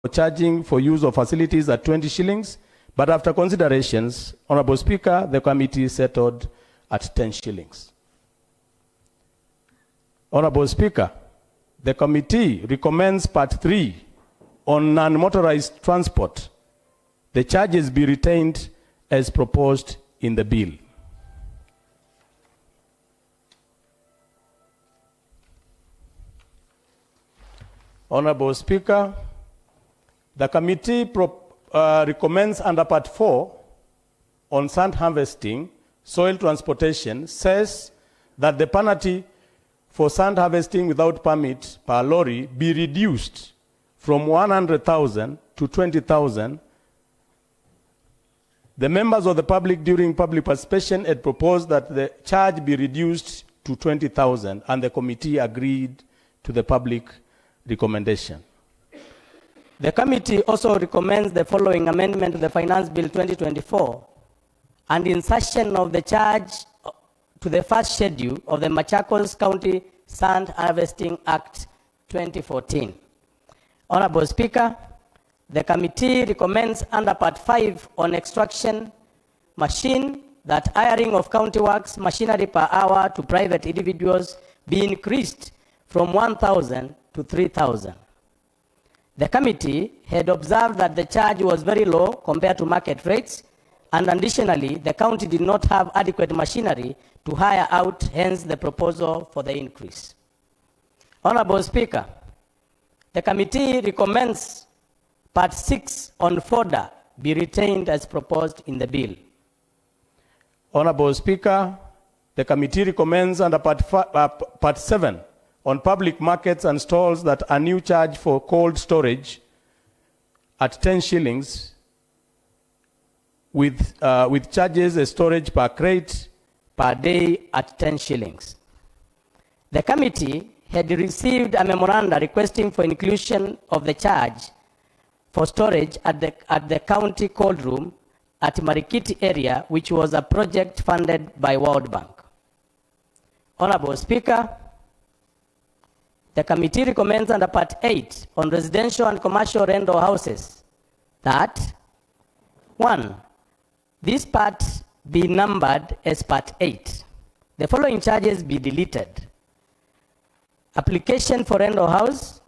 charging for use of facilities at 20 shillings, but after considerations, Honorable Speaker, the committee settled at 10 shillings. Honorable Speaker, the committee recommends Part 3 on non-motorized transport. The charges be retained as proposed in the bill. Honorable Speaker, the committee recommends under Part 4 on sand harvesting, soil transportation, says that the penalty for sand harvesting without permit per lorry be reduced from 100,000 to 20,000. The members of the public during public participation had proposed that the charge be reduced to 20,000, and the committee agreed to the public recommendation. The committee also recommends the following amendment to the Finance Bill 2024 and insertion of the charge to the first schedule of the Machakos County Sand Harvesting Act 2014. Honorable Speaker, the committee recommends under Part 5 on extraction machine that hiring of county works machinery per hour to private individuals be increased from 1,000 to 3,000. The committee had observed that the charge was very low compared to market rates, and additionally, the county did not have adequate machinery to hire out, hence the proposal for the increase. Honorable Speaker, the committee recommends Part 6 on fodder be retained as proposed in the bill. Honorable Speaker, the committee recommends under Part 7 on public markets and stalls that a new charge for cold storage at 10 shillings with charges a storage per crate per day at 10 shillings. The committee had received a memoranda requesting for inclusion of the charge for storage at the county cold room at Marikiti area, which was a project funded by World Bank. Honorable Speaker, the committee recommends under Part 8 on residential and commercial rental houses that 1. This part be numbered as Part 8. The following charges be deleted: application for rental house,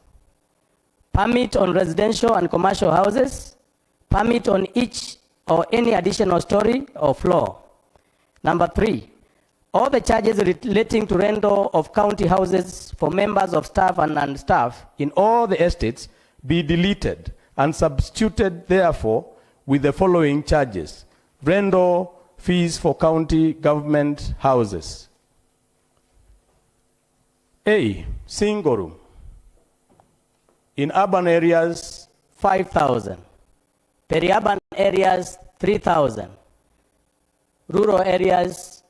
permit on residential and commercial houses, permit on each or any additional story or floor. Number 3, all the charges relating to rental of county houses for members of staff and non-staff in all the estates be deleted and substituted therefore with the following charges: rental fees for county government houses. A, single room. In urban areas, 5,000. Peri-urban areas, 3,000. Rural areas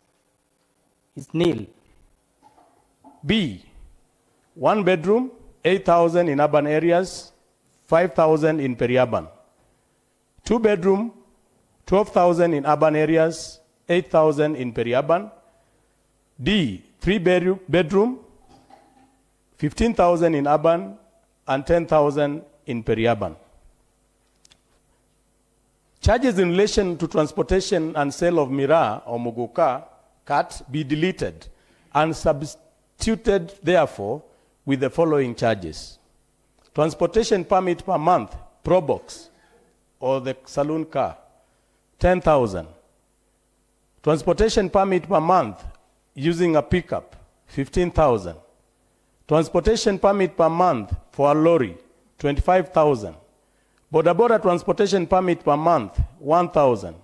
is nil. B, 1 bedroom, 8,000 in urban areas, 5,000 in peri-urban. 2 bedroom, 12,000 in urban areas, 8,000 in peri-urban. D, 3 bedroom, 15,000 in urban and 10,000 in peri-urban. Charges in relation to transportation and sale of miraa or muguka cat be deleted and substituted therefore with the following charges: transportation permit per month, pro box or the saloon car, 10,000. Transportation permit per month using a pickup, 15,000. Transportation permit per month for a lorry, 25,000. Boda transportation permit per month, 1,000.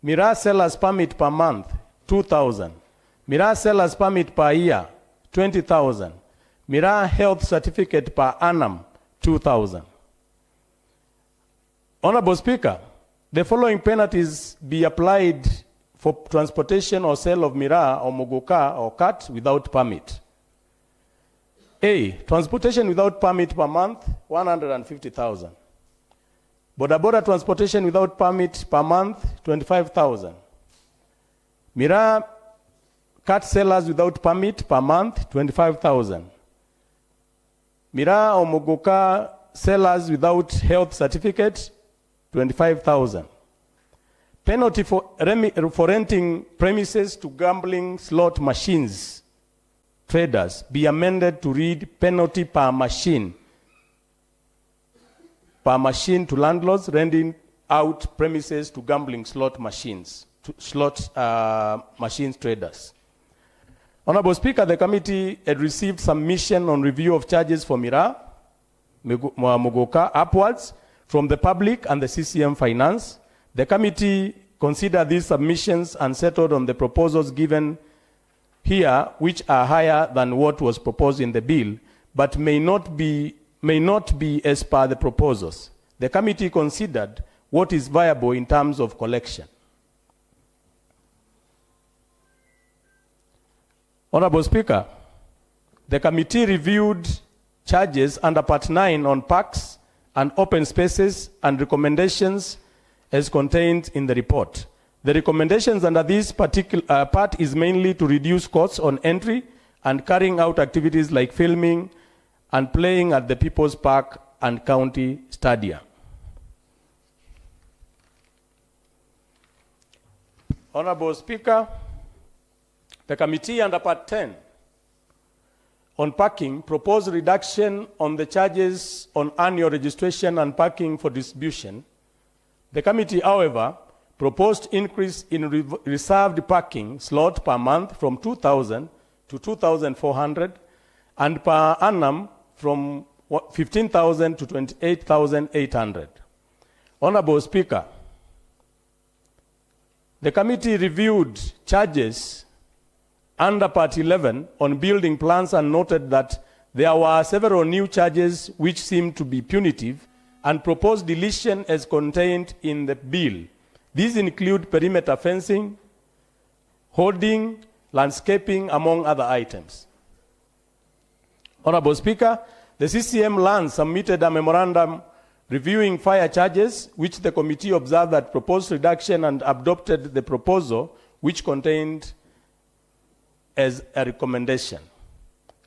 Miraa sellers permit per month, 2,000. Miraa sellers permit per year, 20,000. Miraa health certificate per annum, 2,000. Honorable Speaker, the following penalties be applied for transportation or sale of miraa or muguka or cat without permit. A, transportation without permit per month, 150,000. Boda transportation without permit per month, 25,000. Miraa cat sellers without permit per month, 25,000. Miraa or muguka sellers without health certificate, 25,000. Penalty for renting premises to gambling slot machines traders be amended to read penalty per machine to landlords renting out premises to gambling slot machines traders. Honorable Speaker, the committee had received submission on review of charges for Mira, Mugoka upwards from the public and the CCM Finance. The committee considered these submissions and settled on the proposals given here, which are higher than what was proposed in the bill, but may not be as per the proposals. The committee considered what is viable in terms of collection. Honorable Speaker, the committee reviewed charges under Part 9 on parks and open spaces and recommendations as contained in the report. The recommendations under this particular part is mainly to reduce costs on entry and carrying out activities like filming and playing at the People's Park and County Stadia. Honorable Speaker, the committee under Part 10 on parking proposed reduction on the charges on annual registration and parking for distribution. The committee, however, proposed increase in reserved parking slot per month from 2,000 to 2,400 and per annum from 15,000 to 28,800. Honorable Speaker, the committee reviewed charges under Part 11 on building plans and noted that there were several new charges which seemed to be punitive and proposed deletion as contained in the bill. These include perimeter fencing, hoarding, landscaping, among other items. Honorable Speaker, the CCM Land submitted a memorandum reviewing fire charges, which the committee observed that proposed reduction and adopted the proposal, which contained as a recommendation.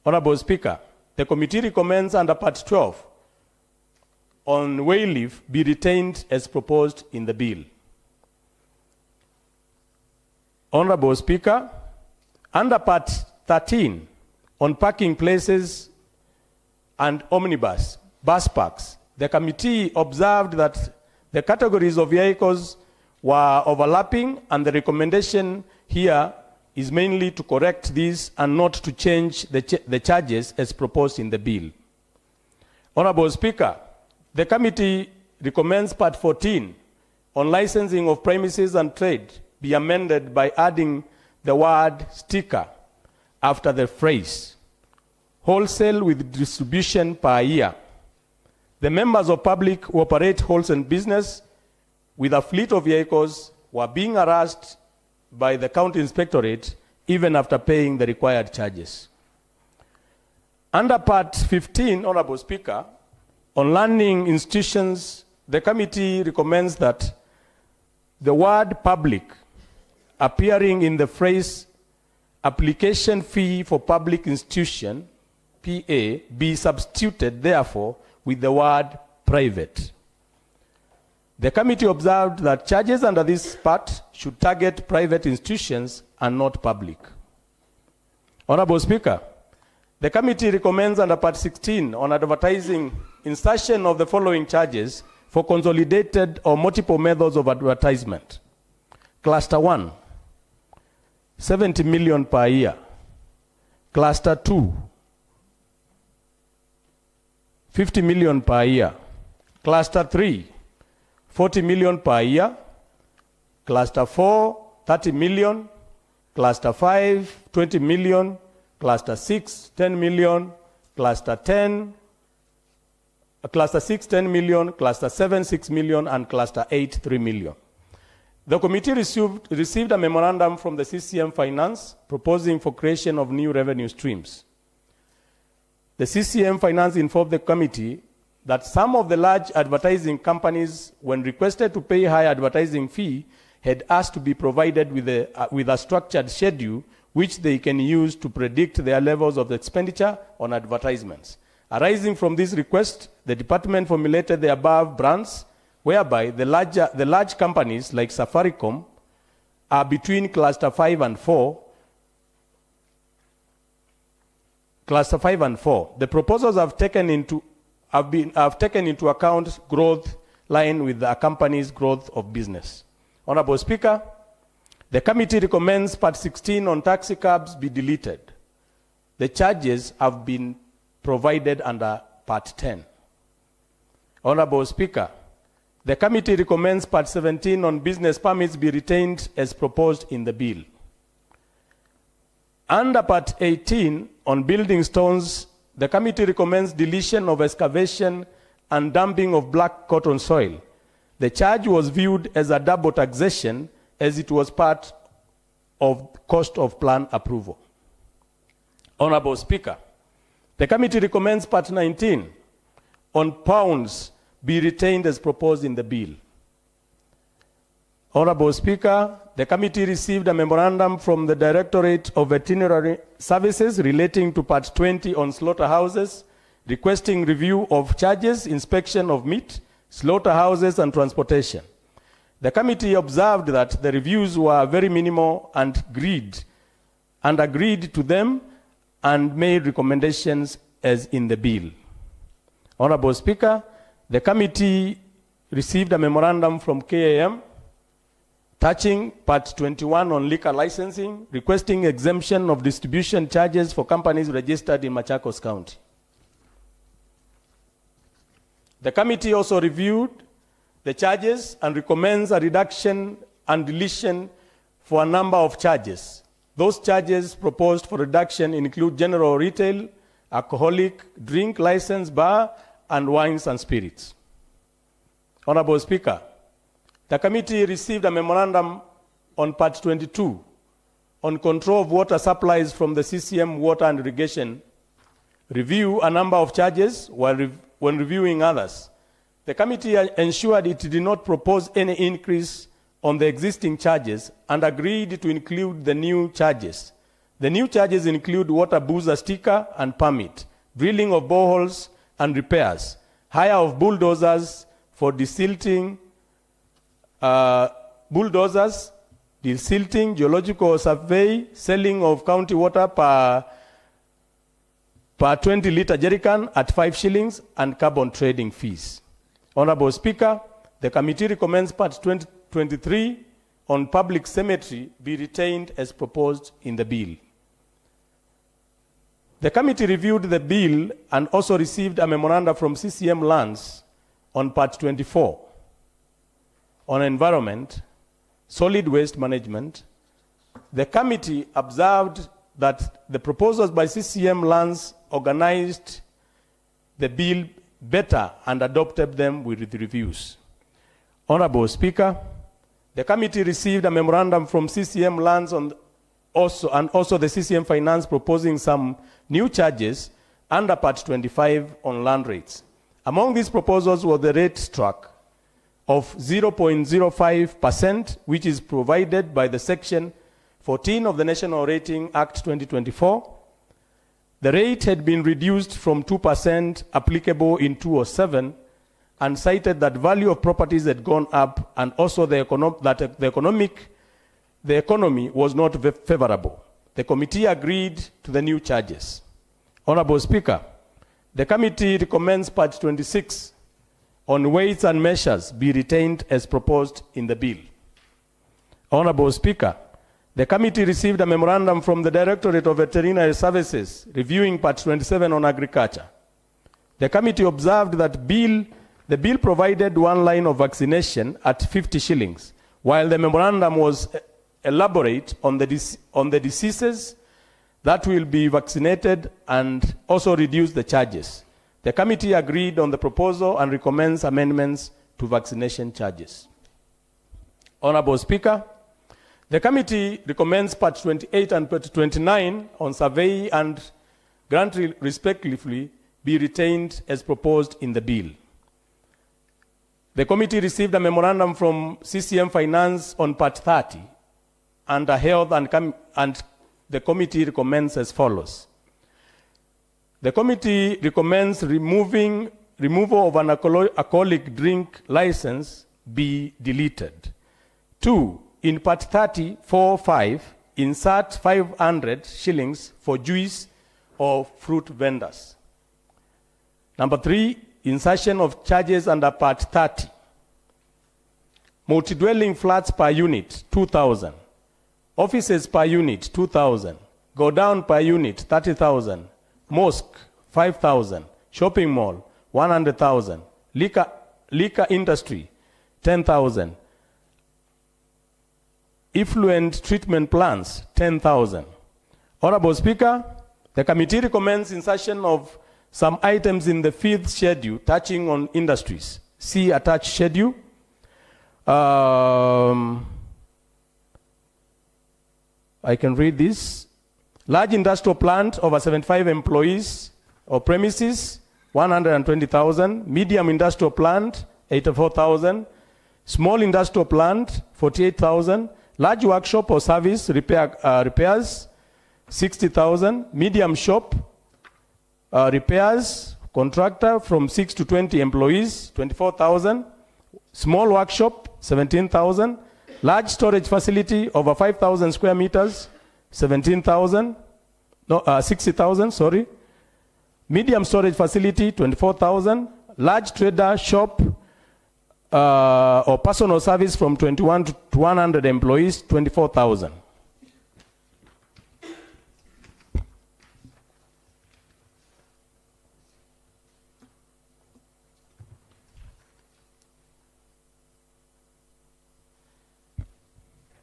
Honorable Speaker, the committee recommends under Part 12 on wayleave be retained as proposed in the bill. Honorable Speaker, under Part 13 on parking places and omnibus bus parks, the committee observed that the categories of vehicles were overlapping, and the recommendation here is mainly to correct these and not to change the charges as proposed in the bill. Honorable Speaker, the committee recommends Part 14 on licensing of premises and trade be amended by adding the word sticker after the phrase wholesale with distribution per year. The members of public who operate wholesale business with a fleet of vehicles were being harassed by the county inspectorate even after paying the required charges. Under Part 15, Honorable Speaker, on learning institutions, the committee recommends that the word public appearing in the phrase application fee for public institution, PA, be substituted therefore with the word private. The committee observed that charges under this part should target private institutions and not public. Honorable Speaker, the committee recommends under Part 16 on advertising insertion of the following charges for consolidated or multiple methods of advertisement. Cluster 1, 70 million per year. Cluster 2, 50 million per year. Cluster 3, 40 million per year. Cluster 4, 30 million. Cluster 5, 20 million. Cluster 6, 10 million. Cluster 10, Cluster 6, 10 million. Cluster 7, 6 million. And Cluster 8, 3 million. The committee received a memorandum from the CCM Finance proposing for creation of new revenue streams. The CCM Finance informed the committee that some of the large advertising companies, when requested to pay high advertising fee, had asked to be provided with a structured schedule which they can use to predict their levels of expenditure on advertisements. Arising from this request, the department formulated the above brands, whereby the large companies like Safaricom are between cluster 5 and 4. Cluster 5 and 4. The proposals have taken into account growth line with the company's growth of business. Honorable Speaker, the committee recommends Part 16 on taxi cabs be deleted. The charges have been provided under Part 10. Honorable Speaker, the committee recommends Part 17 on business permits be retained as proposed in the bill. Under Part 18 on building stones, the committee recommends deletion of excavation and dumping of black cotton soil. The charge was viewed as a double taxation as it was part of cost of plan approval. Honorable Speaker, the committee recommends Part 19 on pounds be retained as proposed in the bill. Honorable Speaker, the committee received a memorandum from the Directorate of Veterinary Services relating to Part 20 on slaughterhouses, requesting review of charges, inspection of meat, slaughterhouses, and transportation. The committee observed that the reviews were very minimal and agreed to them and made recommendations as in the bill. Honorable Speaker, the committee received a memorandum from KAM touching Part 21 on liquor licensing, requesting exemption of distribution charges for companies registered in Machakos County. The committee also reviewed the charges and recommends a reduction and deletion for a number of charges. Those charges proposed for reduction include general retail, alcoholic drink license, bar, and wines and spirits. Honorable Speaker, the committee received a memorandum on Part 22 on control of water supplies from the CCM Water and Irrigation. Review a number of charges when reviewing others. The committee ensured it did not propose any increase on the existing charges and agreed to include the new charges. The new charges include water boozer sticker and permit, drilling of boreholes and repairs, hire of bulldozers for desilting, geological survey, selling of county water per 20-liter jerrycan at 5 shillings, and carbon trading fees. Honorable Speaker, the committee recommends Part 23 on public cemetery be retained as proposed in the bill. The committee reviewed the bill and also received a memoranda from CCM Lands on Part 24 on environment, solid waste management. The committee observed that the proposals by CCM Lands organized the bill better and adopted them with the reviews. Honorable Speaker, the committee received a memorandum from CCM Lands and also the CCM Finance proposing some new charges under Part 25 on land rates. Among these proposals was the rate struck of 0.05%, which is provided by the Section 14 of the National Rating Act 2024. The rate had been reduced from 2% applicable in 2007 and cited that value of properties had gone up and also the economy was not favorable. The committee agreed to the new charges. Honorable Speaker, the committee recommends Part 26 on weights and measures be retained as proposed in the bill. Honorable Speaker, the committee received a memorandum from the Directorate of Veterinary Services reviewing Part 27 on agriculture. The committee observed that the bill provided one line of vaccination at 50 shillings, while the memorandum was elaborate on the diseases that will be vaccinated and also reduce the charges. The committee agreed on the proposal and recommends amendments to vaccination charges. Honorable Speaker, the committee recommends Part 28 and Part 29 on survey and grant respectively be retained as proposed in the bill. The committee received a memorandum from CCM Finance on Part 30 under health and the committee recommends as follows. The committee recommends removal of an alcoholic drink license be deleted. 2, in part 30.4.5, insert 500 shillings for juice or fruit vendors. Number 3, insertion of charges under part 30. Multi-dwelling flats per unit, 2,000. Offices per unit, 2,000. Go down per unit, 30,000. Mosque, 5,000. Shopping mall, 100,000. Liquor industry, 10,000. Effluent treatment plants, 10,000. Honorable Speaker, the committee recommends insertion of some items in the 5th schedule touching on industries. See attached schedule. I can read this. Large industrial plant over 75 employees or premises, 120,000. Medium industrial plant, 84,000. Small industrial plant, 48,000. Large workshop or service repairs, 60,000. Medium shop repairs, contractor from 6 to 20 employees, 24,000. Small workshop, 17,000. Large storage facility over 5,000 square meters, 60,000, sorry. Medium storage facility, 24,000. Large trader shop or personal service from 21 to 100 employees, 24,000.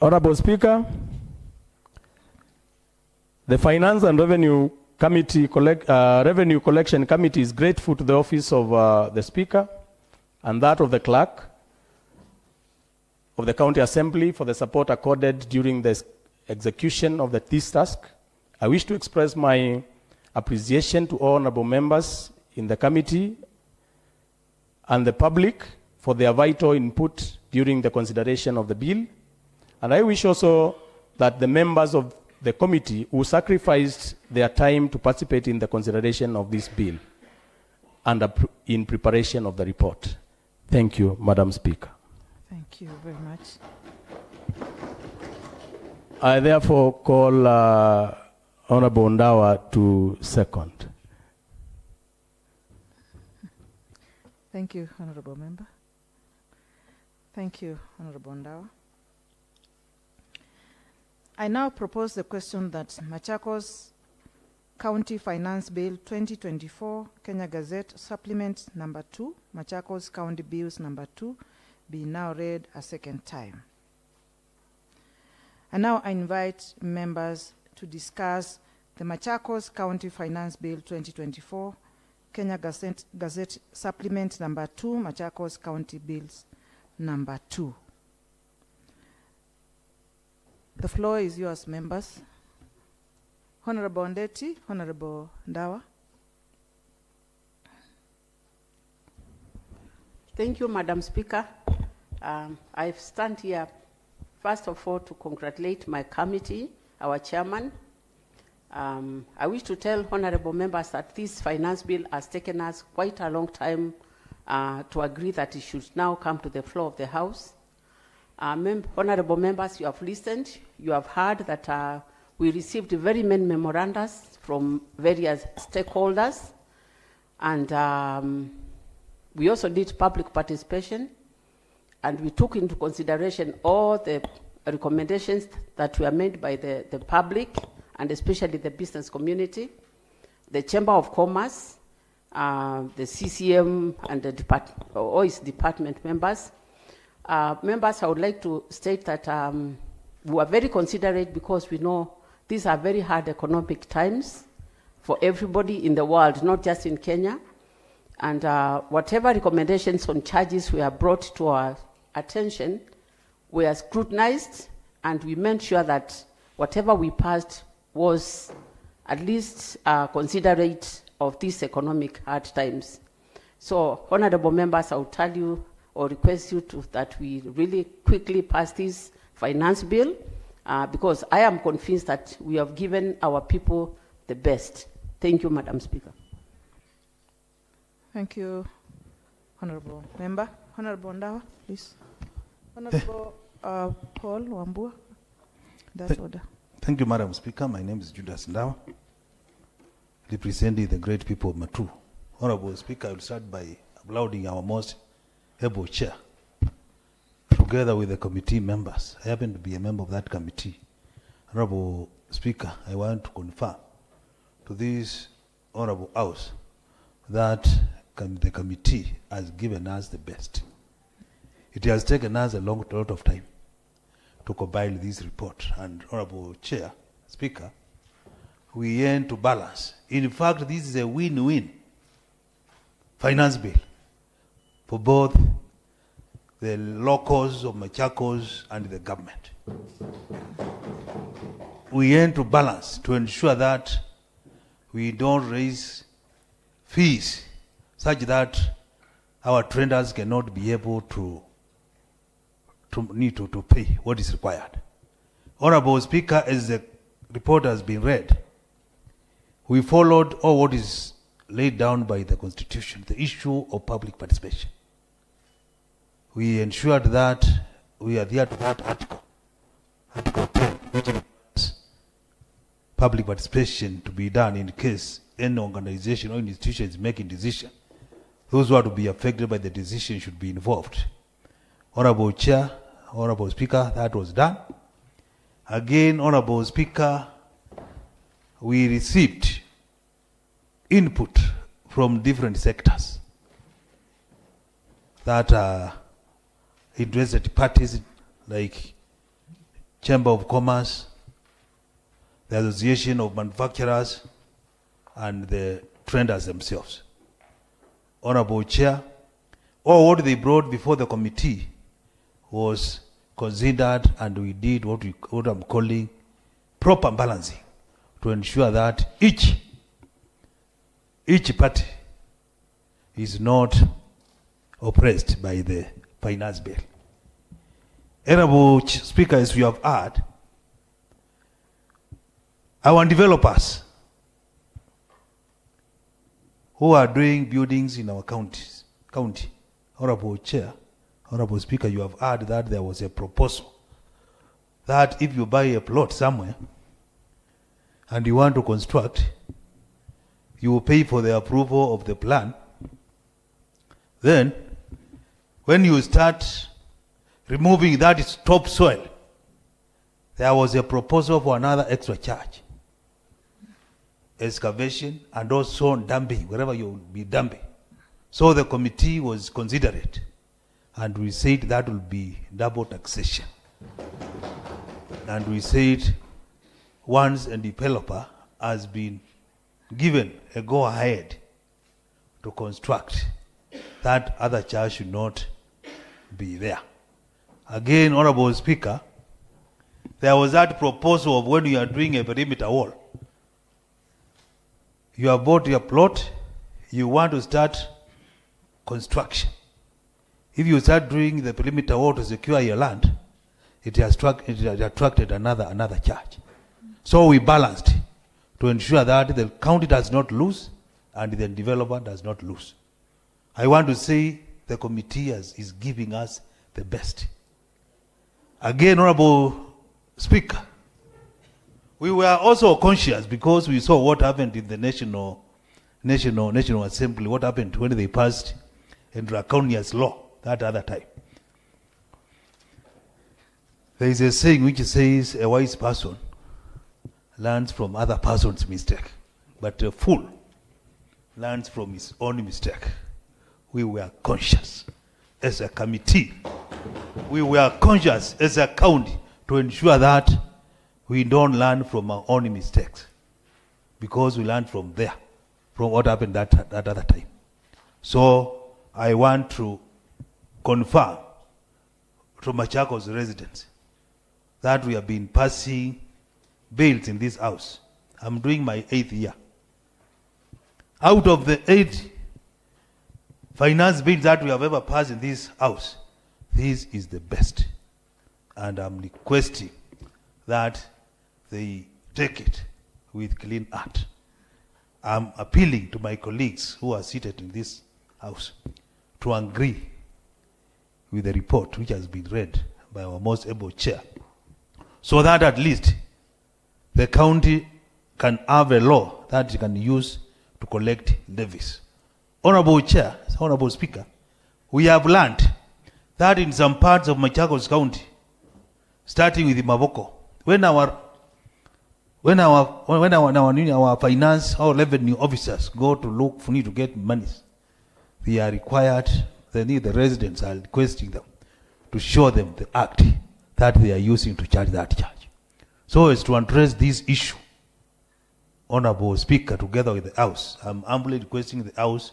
Honorable Speaker, the Finance and Revenue Committee, Revenue Collection Committee is grateful to the office of the Speaker and that of the Clerk of the County Assembly for the support accorded during the execution of this task. I wish to express my appreciation to all honorable members in the committee and the public for their vital input during the consideration of the bill. And I wish also that the members of the committee who sacrificed their time to participate in the consideration of this bill and in preparation of the report. Thank you, Madam Speaker. Thank you very much. I therefore call Honorable Ndawa to second. Thank you, Honorable Member. Thank you, Honorable Ndawa. I now propose the question that Machakos County Finance Bill 2024, Kenya Gazette Supplement number 2, Machakos County Bills number 2, be now read a second time. And now I invite members to discuss the Machakos County Finance Bill 2024, Kenya Gazette Supplement number 2, Machakos County Bills number 2. The floor is yours, members. Honorable Ndeti, Honorable Ndawa. Thank you, Madam Speaker. I stand here, first of all, to congratulate my committee, our chairman. I wish to tell honorable members that this finance bill has taken us quite a long time to agree that it should now come to the floor of the House. Honorable members, you have listened. You have heard that we received very many memorandums from various stakeholders, and we also did public participation, and we took into consideration all the recommendations that were made by the public, and especially the business community, the Chamber of Commerce, the CCM, and the all its department members. Members, I would like to state that we are very considerate because we know these are very hard economic times for everybody in the world, not just in Kenya. And whatever recommendations on charges were brought to our attention were scrutinized, and we made sure that whatever we passed was at least considerate of these economic hard times. So, honorable members, I will tell you or request you that we really quickly pass this finance bill because I am convinced that we have given our people the best. Thank you, Madam Speaker. Thank you, Honorable Member. Honorable Ndawa, please. Honorable Paul Wambua, that order. Thank you, Madam Speaker. My name is Judas Ndawa, representing the great people of Matu. Honorable Speaker, I will start by applauding our most able chair, together with the committee members. I happen to be a member of that committee. Honorable Speaker, I want to confirm to this Honorable House that the committee has given us the best. It has taken us a lot of time to compile this report. And Honorable Chair, Speaker, we aim to balance. In fact, this is a win-win finance bill for both the locals of Machakos and the government. We aim to balance to ensure that we don't raise fees such that our traders cannot be able to pay what is required. Honorable Speaker, as the report has been read, we followed all what is laid down by the Constitution, the issue of public participation. We ensured that we adhere to that article, Article 10, which requires public participation to be done in case any organization or institution is making decision. Those who are to be affected by the decision should be involved. Honorable Chair, Honorable Speaker, that was done. Again, Honorable Speaker, we received input from different sectors that are interested parties like Chamber of Commerce, the Association of Manufacturers, and the traders themselves. Honorable Chair, all what they brought before the committee was considered, and we did what I'm calling proper balancing to ensure that each party is not oppressed by the finance bill. Honorable Speaker, as we have heard, our developers who are doing buildings in our county. Honorable Chair, Honorable Speaker, you have heard that there was a proposal that if you buy a plot somewhere and you want to construct, you will pay for the approval of the plan. Then, when you start removing that topsoil, there was a proposal for another extra charge. Excavation and also dumping, wherever you will be dumping. So the committee was considerate, and we said that will be double taxation. And we said once a developer has been given a go-ahead to construct, that other charge should not be there. Again, Honorable Speaker, there was that proposal of when you are doing a perimeter wall. You have bought your plot, you want to start construction. If you start doing the perimeter wall to secure your land, it has attracted another charge. So we balanced to ensure that the county does not lose and the developer does not lose. I want to say the committee is giving us the best. Again, Honorable Speaker, we were also conscious because we saw what happened in the National Assembly, what happened when they passed a draconian law that other time. There is a saying which says a wise person learns from other person's mistake, but a fool learns from his own mistake. We were conscious as a committee. We were conscious as a county to ensure that we don't learn from our own mistakes, because we learned from there, from what happened that other time. So I want to confirm to Machakos residents that we have been passing bills in this house. I'm doing my 8th year. Out of the 8 finance bills that we have ever passed in this house, this is the best. And I'm requesting that they take it with clean heart. I'm appealing to my colleagues who are seated in this House to agree with the report which has been read by our most able chair, so that at least the county can have a law that it can use to collect levies. Honorable Chair, Honorable Speaker, we have learned that in some parts of Machakos County, starting with Mavoko, when our finance or revenue officers go to look for need to get monies, they are required, the residents are requesting them to show them the act that they are using to charge that charge. So as to address this issue, Honorable Speaker, together with the House, I'm humbly requesting the House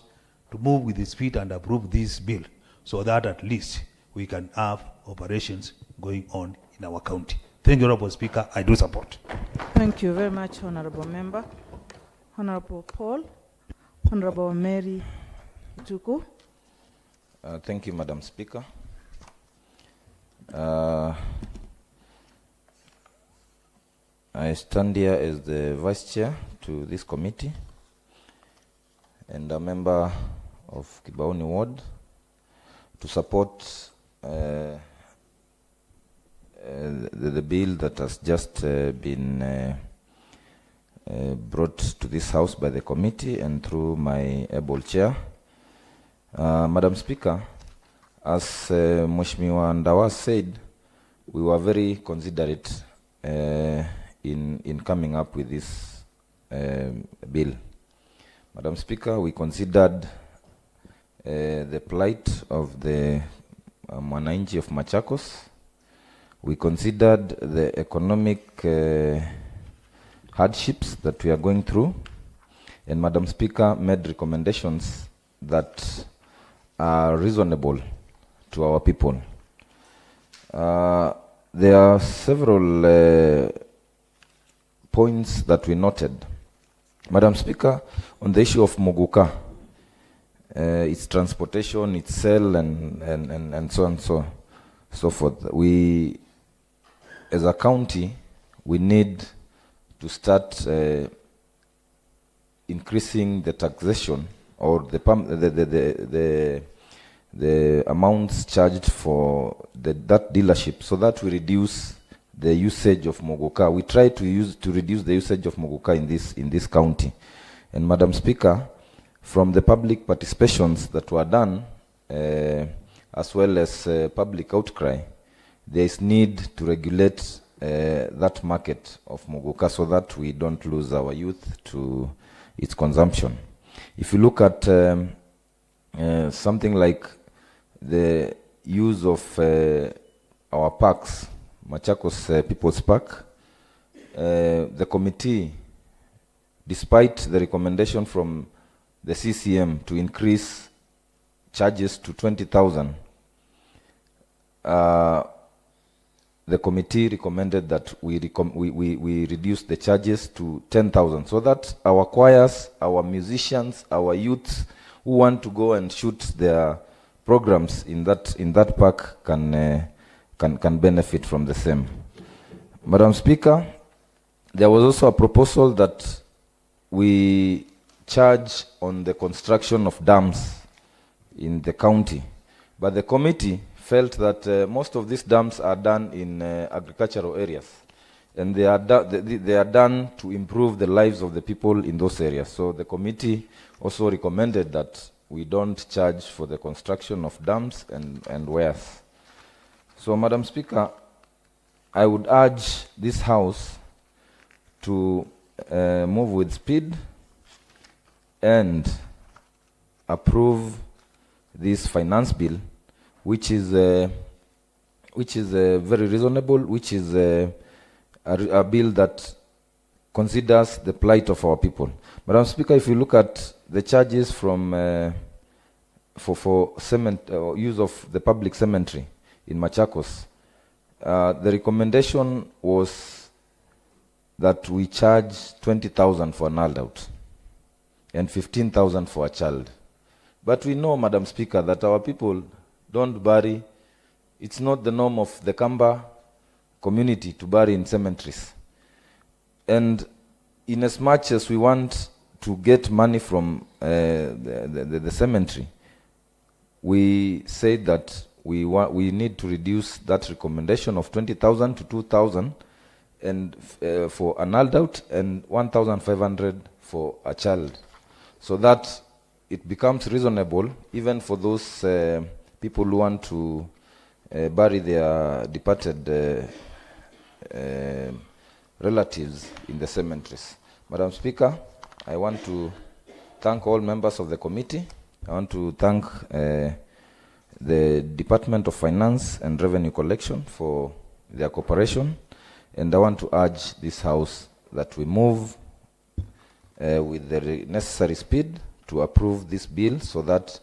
to move with its feet and approve this bill so that at least we can have operations going on in our county. Thank you, Honorable Speaker. I do support. Thank you very much, Honorable Member. Honorable Paul. Honorable Mary Tuku. Thank you, Madam Speaker. I stand here as the Vice Chair to this committee and a member of Kibaoni Ward to support the bill that has just been brought to this House by the committee and through my able chair. Madam Speaker, as Mheshimiwa Ndawa said, we were very considerate in coming up with this bill. Madam Speaker, we considered the plight of the Mwananchi of Machakos. We considered the economic hardships that we are going through, and Madam Speaker made recommendations that are reasonable to our people. There are several points that we noted. Madam Speaker, on the issue of Muguka, its transportation, its sale, and so on, so forth. We, as a county, we need to start increasing the taxation or the amounts charged for that dealership, so that we reduce the usage of Mogoka. We try to reduce the usage of Mogoka in this county. And Madam Speaker, from the public participations that were done, as well as public outcry, there is need to regulate that market of Mogoka so that we don't lose our youth to its consumption. If you look at something like the use of our parks, Machakos People's Park, the committee, despite the recommendation from the CCM to increase charges to 20,000, the committee recommended that we reduce the charges to 10,000, so that our choirs, our musicians, our youths who want to go and shoot their programs in that park can benefit from the same. Madam Speaker, there was also a proposal that we charge on the construction of dams in the county, but the committee felt that most of these dams are done in agricultural areas, and they are done to improve the lives of the people in those areas. So the committee also recommended that we don't charge for the construction of dams and weirs. So, Madam Speaker, I would urge this House to move with speed and approve this finance bill, which is very reasonable, which is a bill that considers the plight of our people. Madam Speaker, if you look at the charges from for cement use of the public cemetery in Machakos, the recommendation was that we charge 20,000 for an adult and 15,000 for a child. But we know, Madam Speaker, that our people don't bury. It's not the norm of the Kamba community to bury in cemeteries. And in as much as we want to get money from the cemetery, we said that we need to reduce that recommendation of 20,000 to 2,000 and for an adult and 1,500 for a child, so that it becomes reasonable even for those people who want to bury their departed relatives in the cemeteries. Madam Speaker, I want to thank all members of the committee. I want to thank the Department of Finance and Revenue Collection for their cooperation, and I want to urge this House that we move with the necessary speed to approve this bill, so that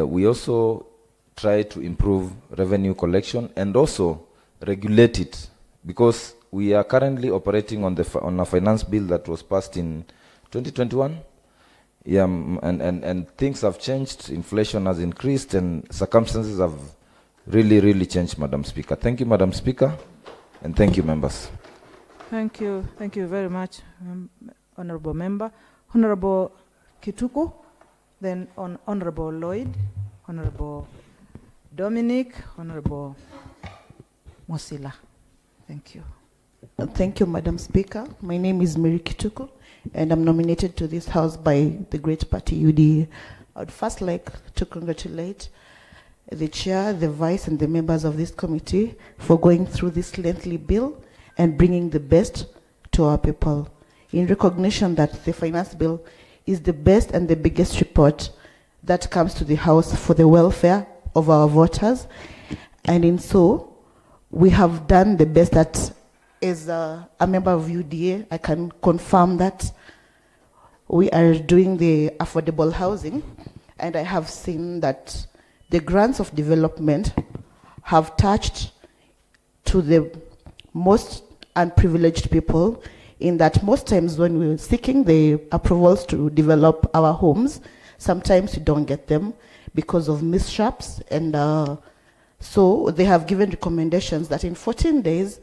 we also try to improve revenue collection and also regulate it, because we are currently operating on a finance bill that was passed in 2021. Yeah, and things have changed, inflation has increased, and circumstances have really changed, Madam Speaker. Thank you, Madam Speaker, and thank you, members. Thank you very much, Honorable Member. Honorable Kituku, then Honorable Lloyd, Honorable Dominic, Honorable Mosila. Thank you. Thank you, Madam Speaker. My name is Mary Kituku, and I'm nominated to this House by the great party UDA. I would first like to congratulate the Chair, the Vice, and the members of this committee for going through this lengthy bill and bringing the best to our people. In recognition that the finance bill is the best and the biggest report that comes to the House for the welfare of our voters, and in so, we have done the best that as a member of UDA, I can confirm that we are doing the affordable housing, and I have seen that the grants of development have touched to the most unprivileged people, in that most times when we're seeking the approvals to develop our homes, sometimes we don't get them because of mishaps, and so they have given recommendations that in 14 days,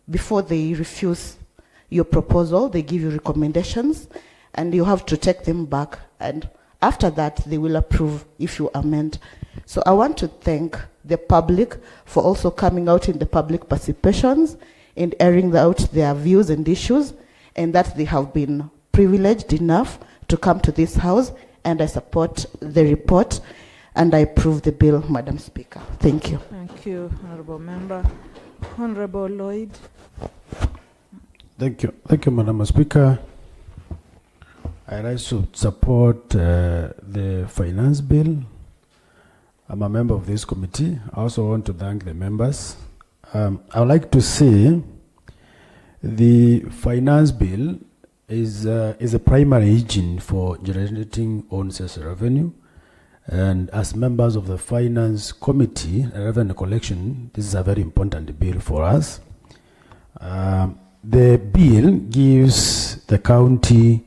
before they refuse your proposal, they give you recommendations, and you have to take them back, and after that, they will approve if you amend. So I want to thank the public for also coming out in the public participations and airing out their views and issues, and that they have been privileged enough to come to this House, and I support the report, and I approve the bill, Madam Speaker. Thank you. Thank you, Honorable Member. Honorable Lloyd. Thank you, Madam Speaker. I also support the finance bill. I'm a member of this committee. I also want to thank the members. I would like to say the finance bill is a primary engine for generating own source revenue. And as members of the Finance Committee, Revenue Collection, this is a very important bill for us. The bill gives the county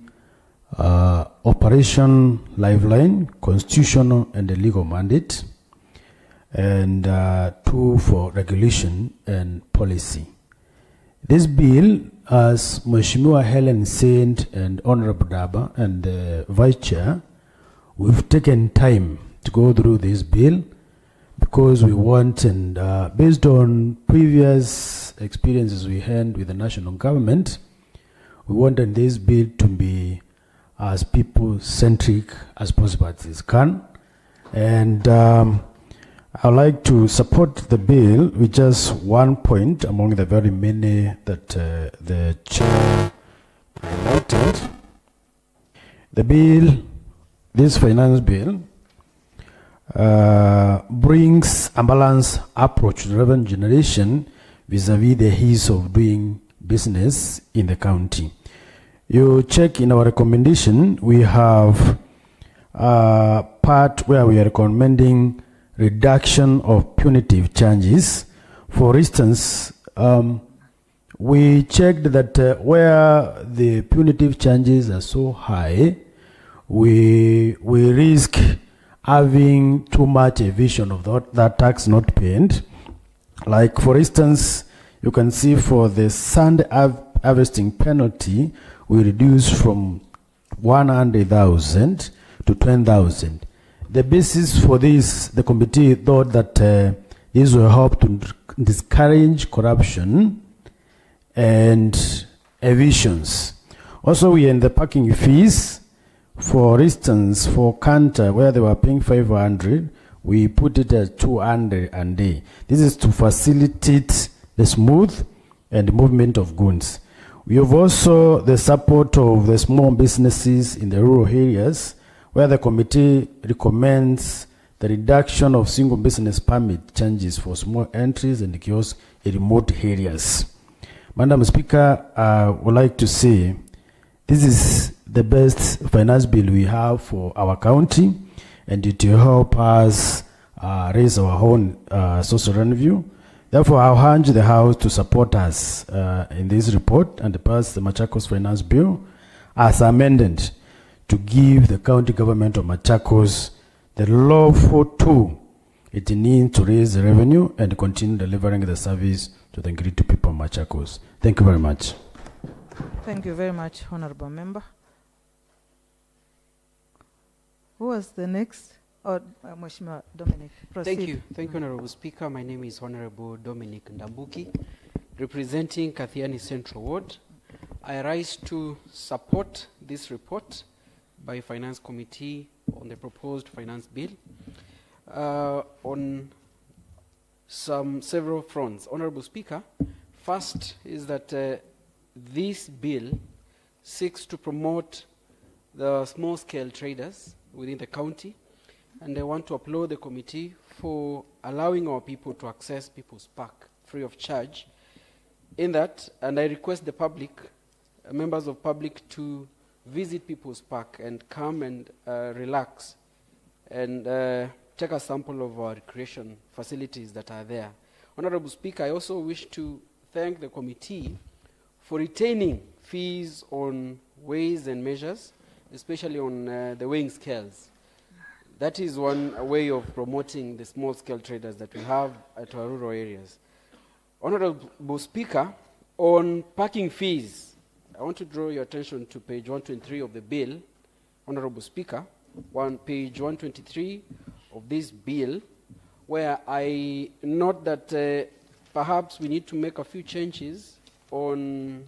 operation lifeline, constitutional and a legal mandate, and two for regulation and policy. This bill, as Mheshimiwa Helen said, and Honorable Daba and the Vice Chair, we've taken time to go through this bill because we want, and based on previous experiences we had with the national government, we wanted this bill to be as people-centric as possible as it can. And I'd like to support the bill with just one point among the very many that the Chair highlighted. The bill, this finance bill, brings a balanced approach to revenue generation vis-a-vis the ease of doing business in the county. You check in our recommendation, we have a part where we are recommending reduction of punitive charges. For instance, we checked that where the punitive charges are so high, we risk having too much evasion of that tax not paid. Like, for instance, you can see for the sand harvesting penalty, we reduce from 100,000 to 10,000. The basis for this, the committee thought that this will help to discourage corruption and evasions. Also, we in the parking fees, for instance, for Kanta, where they were paying 500, we put it at 200 a day. This is to facilitate the smooth and movement of goods. We have also the support of the small businesses in the rural areas, where the committee recommends the reduction of single business permit charges for small entries and kiosks in remote areas. Madam Speaker, I would like to say this is the best finance bill we have for our county, and it will help us raise our own social revenue. Therefore, I urge the House to support us in this report and pass the Machakos Finance Bill as amended to give the county government of Machakos the lawful tool it needs to raise the revenue and continue delivering the service to the great people of Machakos. Thank you very much. Thank you very much, Honorable Member. Who was the next? Mheshimiwa Dominic, proceed. Thank you. Thank you, Honorable Speaker. My name is Honorable Dominic Ndambuki, representing Kathiani Central Ward. I rise to support this report by Finance Committee on the proposed finance bill on several fronts. Honorable Speaker, first is that this bill seeks to promote the small-scale traders within the county, and I want to applaud the committee for allowing our people to access People's Park free of charge in that, and I request the public, members of public, to visit People's Park and come and relax and take a sample of our recreation facilities that are there. Honorable Speaker, I also wish to thank the committee for retaining fees on weighs and measures, especially on the weighing scales. That is one way of promoting the small-scale traders that we have at our rural areas. Honorable Speaker, on parking fees, I want to draw your attention to page 123 of the bill. Honorable Speaker, page 123 of this bill, where I note that perhaps we need to make a few changes on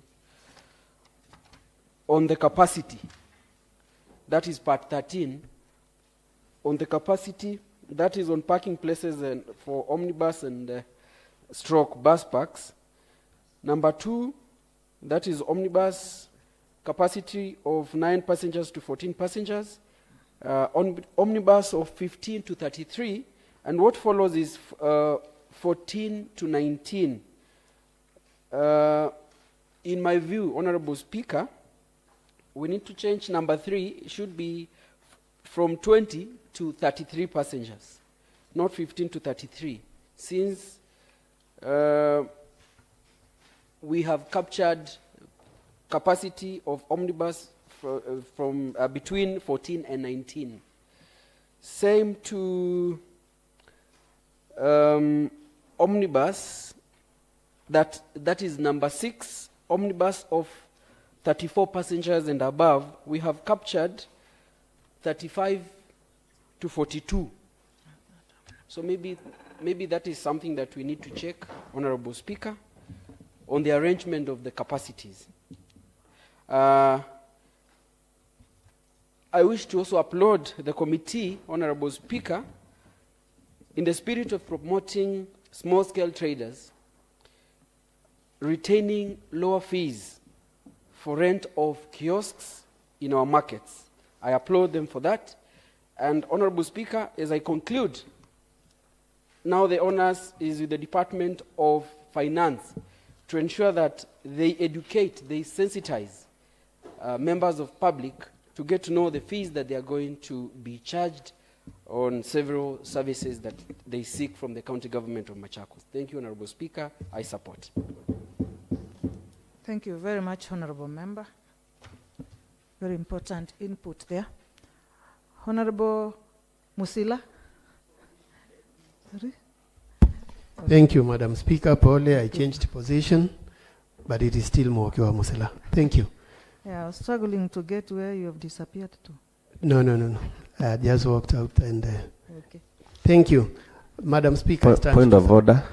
the capacity. That is part 13. On the capacity, that is on parking places and for omnibus and stroke bus parks. Number 2, that is omnibus capacity of 9 passengers to 14 passengers. Omnibus of 15 to 33. And what follows is 14 to 19. In my view, Honorable Speaker, we need to change number 3. It should be from 20 to 33 passengers, not 15 to 33, since we have captured capacity of omnibus from between 14 and 19. Same to omnibus, that is number 6, omnibus of 34 passengers and above. We have captured 35 to 42. So maybe that is something that we need to check, Honorable Speaker, on the arrangement of the capacities. I wish to also applaud the committee, Honorable Speaker, in the spirit of promoting small-scale traders, retaining lower fees for rent of kiosks in our markets. I applaud them for that. And Honorable Speaker, as I conclude, now the onus is with the Department of Finance to ensure that they educate, they sensitize members of public to get to know the fees that they are going to be charged on several services that they seek from the county government of Machakos. Thank you, Honorable Speaker. I support. Thank you very much, Honorable Member. Very important input there. Honorable Musila. Sorry? Thank you, Madam Speaker. Pole, I changed position, but it is still Mwokiwa Musila. Thank you. Yeah, I was struggling to get where you have disappeared to. No. I just walked out and. Okay. Thank you, Madam Speaker. I stand Point to- of order.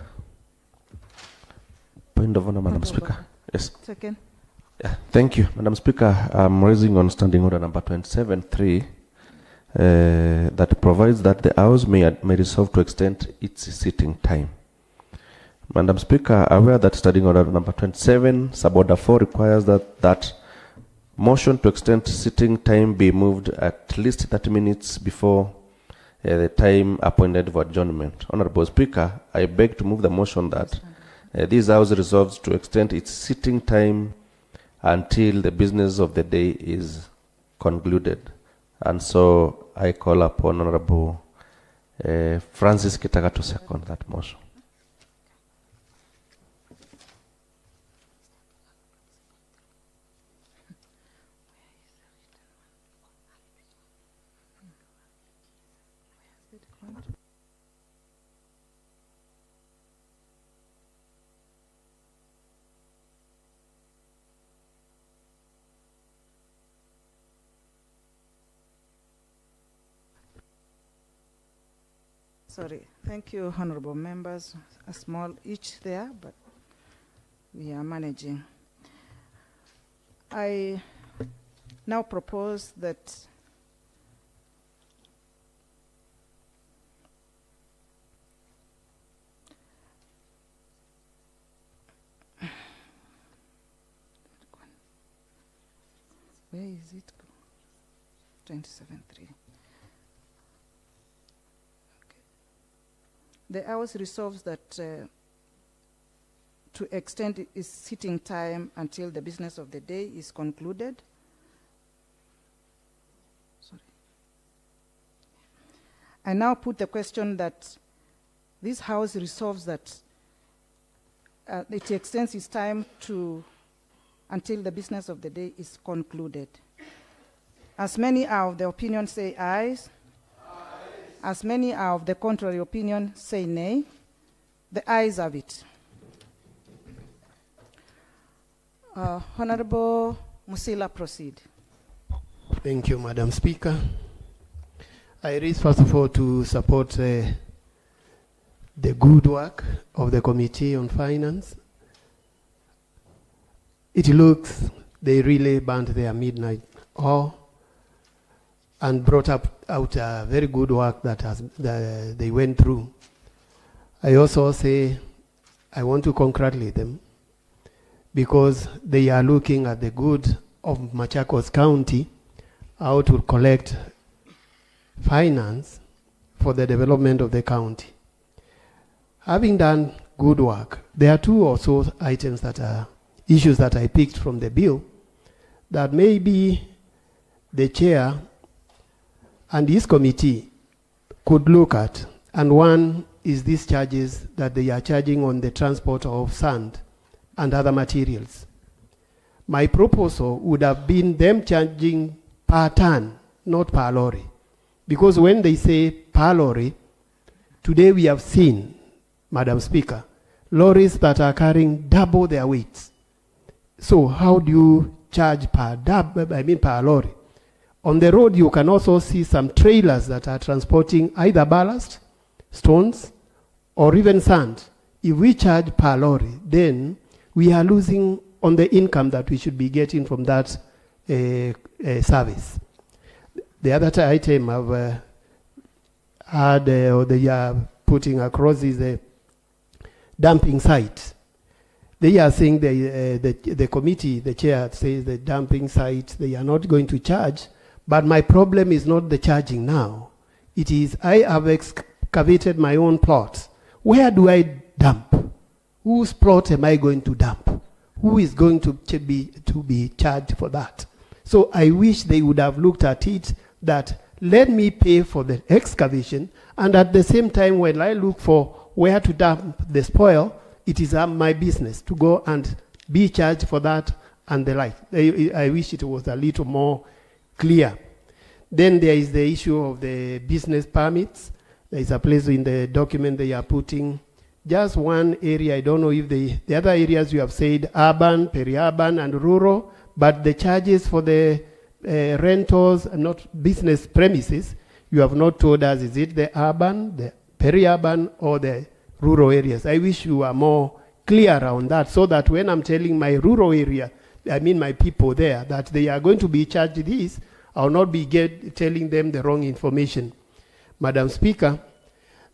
Point of order, Madam Speaker. Yes. Second. Yeah, thank you, Madam Speaker. I'm raising on standing order number 27.3 that provides that the House may resolve to extend its sitting time. Madam Speaker, aware that standing order number 27, sub-order 4 requires that motion to extend sitting time be moved at least 30 minutes before the time appointed for adjournment. Honorable Speaker, I beg to move the motion that this House resolves to extend its sitting time until the business of the day is concluded. And so I call upon Honorable Francis Kitaka to second that motion. Sorry. Thank you, honorable members. A small each there, but we are managing. I now propose that where is it? 27.3. The House resolves that to extend its sitting time until the business of the day is concluded. Sorry. I now put the question that this House resolves that it extends its time until the business of the day is concluded. As many are of the opinion say aye. As many are of the contrary opinion, say nay. The ayes have it. Honorable Musila, proceed. Thank you, Madam Speaker. I raise first of all to support the good work of the Committee on Finance. It looks they really burnt their midnight oil and brought out very good work that they went through. I also say I want to congratulate them because they are looking at the good of Machakos County, how to collect finance for the development of the county. Having done good work, there are two or so items that are issues that I picked from the bill that maybe the chair and this committee could look at, and one is these charges that they are charging on the transport of sand and other materials. My proposal would have been them charging per ton, not per lorry. Because when they say per lorry, today we have seen, Madam Speaker, lorries that are carrying double their weights. So how do you charge per lorry? On the road, you can also see some trailers that are transporting either ballast, stones, or even sand. If we charge per lorry, then we are losing on the income that we should be getting from that service. The other item I've had, or they are putting across is the dumping site. They are saying the committee, the chair says the dumping site, they are not going to charge. But my problem is not the charging now. It is I have excavated my own plot. Where do I dump? Whose plot am I going to dump? Who is going to be charged for that? So I wish they would have looked at it that let me pay for the excavation, and at the same time when I look for where to dump the spoil, it is my business to go and be charged for that and the like. I wish it was a little more clear. Then there is the issue of the business permits. There is a place in the document they are putting just one area. I don't know if the other areas you have said urban, peri-urban, and rural, but the charges for the rentals, not business premises, you have not told us, is it the urban, the peri-urban, or the rural areas? I wish you were more clear around that, so that when I'm telling my rural area, I mean my people there, that they are going to be charged this, I'll not be telling them the wrong information. Madam Speaker,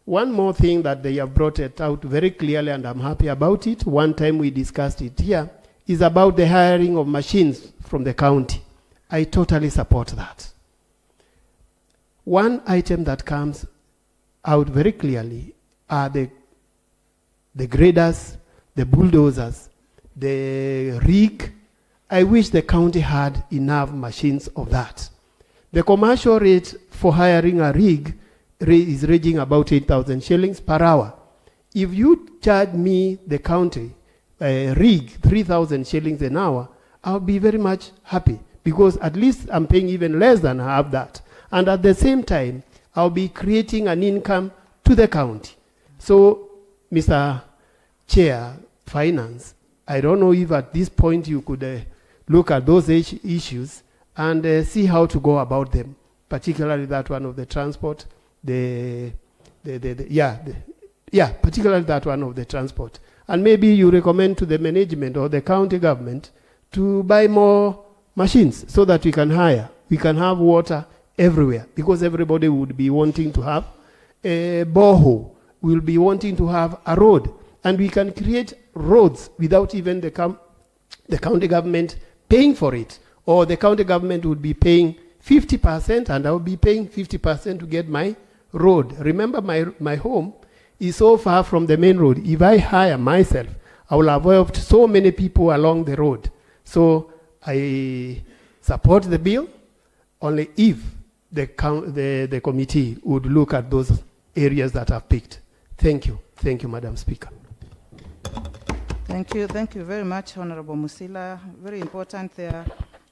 one more thing that they have brought it out very clearly, and I'm happy about it, one time we discussed it here, is about the hiring of machines from the county. I totally support that. One item that comes out very clearly are the graders, the bulldozers, the rig. I wish the county had enough machines of that. The commercial rate for hiring a rig is ranging about 8,000 shillings per hour. If you charge me, the county, a rig, 3,000 shillings an hour, I'll be very much happy, because at least I'm paying even less than half that. And at the same time, I'll be creating an income to the county. So, Mr. Chair, Finance, I don't know if at this point you could look at those issues and see how to go about them, particularly that one of the transport, particularly that one of the transport. And maybe you recommend to the management or the county government to buy more machines so that we can have water everywhere, because everybody would be wanting to have a borehole, will be wanting to have a road, and we can create roads without even the county government paying for it, or the county government would be paying 50% and I would be paying 50% to get my road. Remember, my home is so far from the main road. If I hire myself, I will avoid so many people along the road. So I support the bill only if the committee would look at those areas that I've picked. Thank you. Thank you, Madam Speaker. Thank you very much, Honorable Musila. Very important there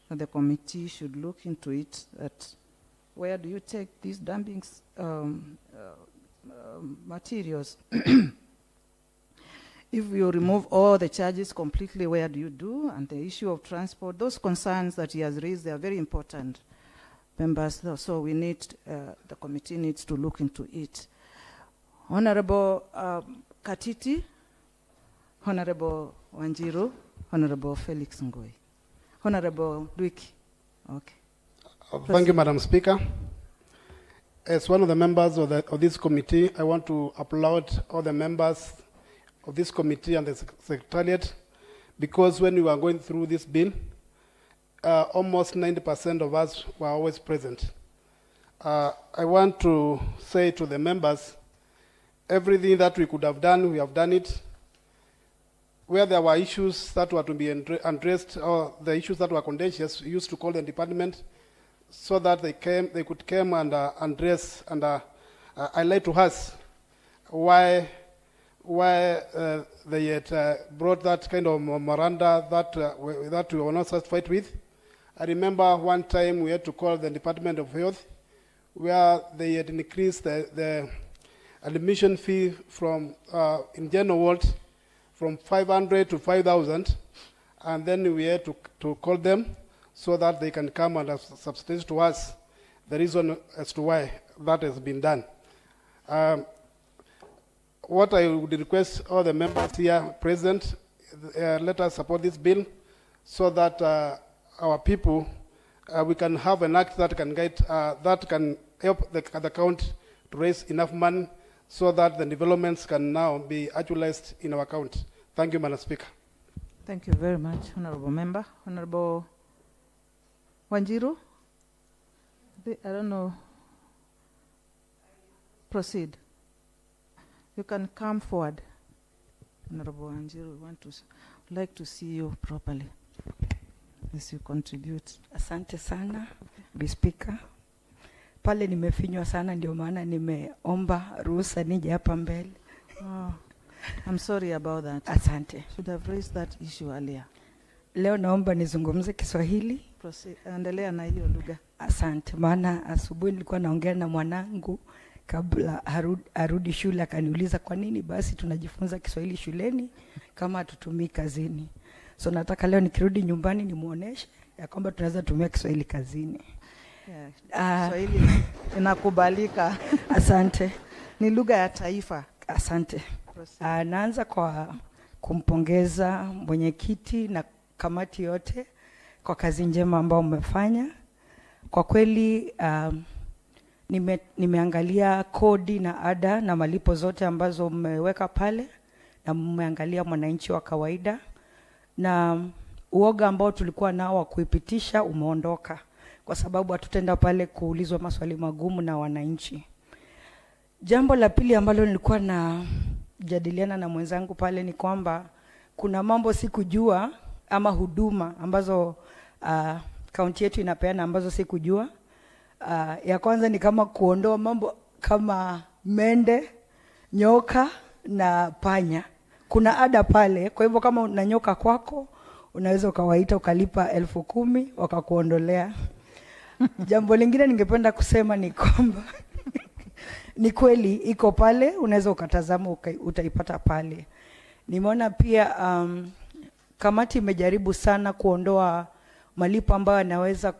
that the committee should look into it, that where do you take these dumping materials? If you remove all the charges completely, where do you do? And the issue of transport, those concerns that he has raised, they are very important, members. So we need, the committee needs to look into it. Honorable Katiti, Honorable Wanjiru, Honorable Felix Ngoi, Honorable Dwiki. Okay. Thank you, Madam Speaker. As one of the members of this committee, I want to applaud all the members of this committee and the Secretariat, because when we were going through this bill, almost 90% of us were always present. I want to say to the members, everything that we could have done, we have done it. Where there were issues that were to be addressed, or the issues that were contentious, we used to call the department so that they could come and address and highlight to us why they had brought that kind of memoranda that we were not satisfied with. I remember one time we had to call the Department of Health, where they had increased the admission fee from in general ward from 500 to 5,000, and then we had to call them so that they can come and substantiate to us the reason as to why that has been done. What I would request all the members here present, let us support this bill so that our people, we can have an act that can guide, that can help the county to raise enough money so that the developments can now be actualized in our county. Thank you, Madam Speaker. Thank you very much, Honorable Member. Honorable Wanjiru? I don't know. Proceed. You can come forward. Honorable Wanjiru, we would like to see you properly as you contribute. Asante sana, Bi Speaker. Pale nimefinywa sana, ndio maana nimeomba ruhusa nije hapa mbele. Oh, I'm sorry about that. Asante. Should have raised that issue earlier. Leo naomba nizungumze Kiswahili. Endelea na hiyo lugha. Asante, maana asubuhi nilikuwa naongea na mwanangu kabla arudi shule, akaniuliza kwa nini basi tunajifunza Kiswahili shuleni kama hatutumii kazini. So nataka leo nikirudi nyumbani nimuoneshe ya kwamba tunaweza tumia Kiswahili kazini. Kiswahili inakubalika. Asante. Ni lugha ya taifa. Asante. Naanza kwa kumpongeza mwenyekiti na kamati yote kwa kazi njema ambao mmefanya. Kwa kweli nimeangalia kodi na ada na malipo zote ambazo mmeweka pale, na mmeangalia mwananchi wa kawaida, na uoga ambao tulikuwa nao wa kuipitisha umeondoka, kwa sababu hatutenda pale kuulizwa maswali magumu na wananchi. Jambo la pili ambalo nilikuwa na jadiliana na mwenzangu pale ni kwamba kuna mambo sikujua ama huduma ambazo kaunti yetu inapeana ambazo sikujua. Ya kwanza ni kama kuondoa mambo kama mende, nyoka na panya. Kuna ada pale, kwa hivyo kama una nyoka kwako unaweza ukawaita ukalipa 10,000 wakakuondolea. Jambo lingine ningependa kusema ni kwamba ni kweli iko pale, unaweza ukatazama utaipata pale. Nimeona pia kamati imejaribu sana kuondoa malipo ambayo yanaweza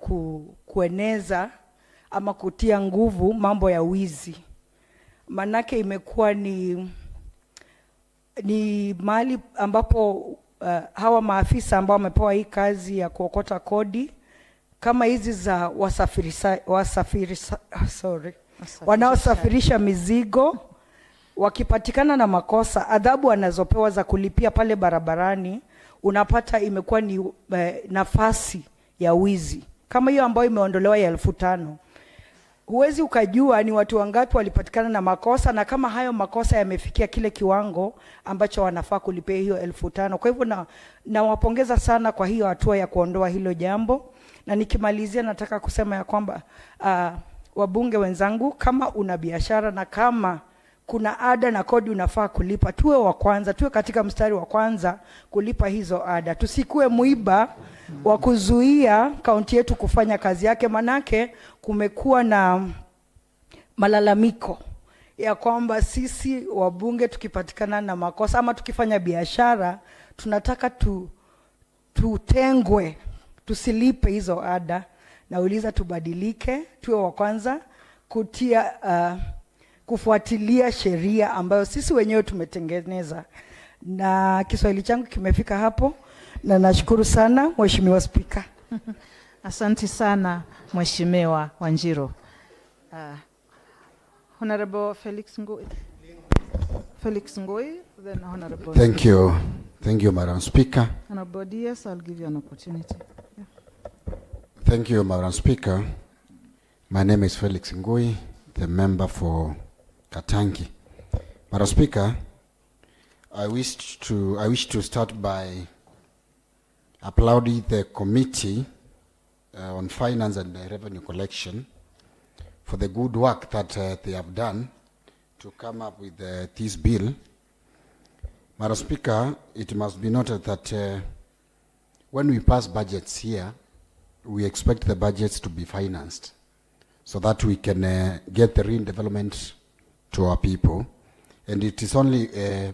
kueneza ama kutia nguvu mambo ya wizi. Manake imekuwa ni mahali ambapo hawa maafisa ambao wamepewa hii kazi ya kuokota kodi kama hizi za wanaosafirisha mizigo, wakipatikana na makosa, adhabu wanazopewa za kulipia pale barabarani, unapata imekuwa ni nafasi ya wizi. Kama hiyo ambayo imeondolewa ya 5,000, huwezi ukajua ni watu wangapi walipatikana na makosa, na kama hayo makosa yamefikia kile kiwango ambacho wanafaa kulipia hiyo 5,000. Kwa hivyo nawapongeza sana kwa hiyo hatua ya kuondoa hilo jambo. Na nikimalizia nataka kusema ya kwamba wabunge wenzangu, kama una biashara na kama kuna ada na kodi unafaa kulipa, tuwe wa kwanza, tuwe katika mstari wa kwanza kulipa hizo ada. Tusikue muiba wa kuzuia kaunti yetu kufanya kazi yake, manake kumekuwa na malalamiko ya kwamba sisi wabunge tukipatikana na makosa ama tukifanya biashara tunataka tutengwe, tusilipe hizo ada. Nauliza tubadilike, tuwe wa kwanza kufuatilia sheria ambayo sisi wenyewe tumetengeneza. Na Kiswahili changu kimefika hapo, na nashukuru sana Mheshimiwa Spika. Asante sana Mheshimiwa Wanjiro. Honorable Felix Ngoi. Felix Ngoi, then Honorable. Thank you. Thank you, Madam Speaker. Honorable DS, I'll give you an opportunity. Yeah. Thank you, Madam Speaker. My name is Felix Ngoi, the member for Katangi. Madam Speaker, I wish to start by applauding the committee on finance and revenue collection for the good work that they have done to come up with this bill. Madam Speaker, it must be noted that when we pass budgets here, we expect the budgets to be financed so that we can get the real development to our people. And it is only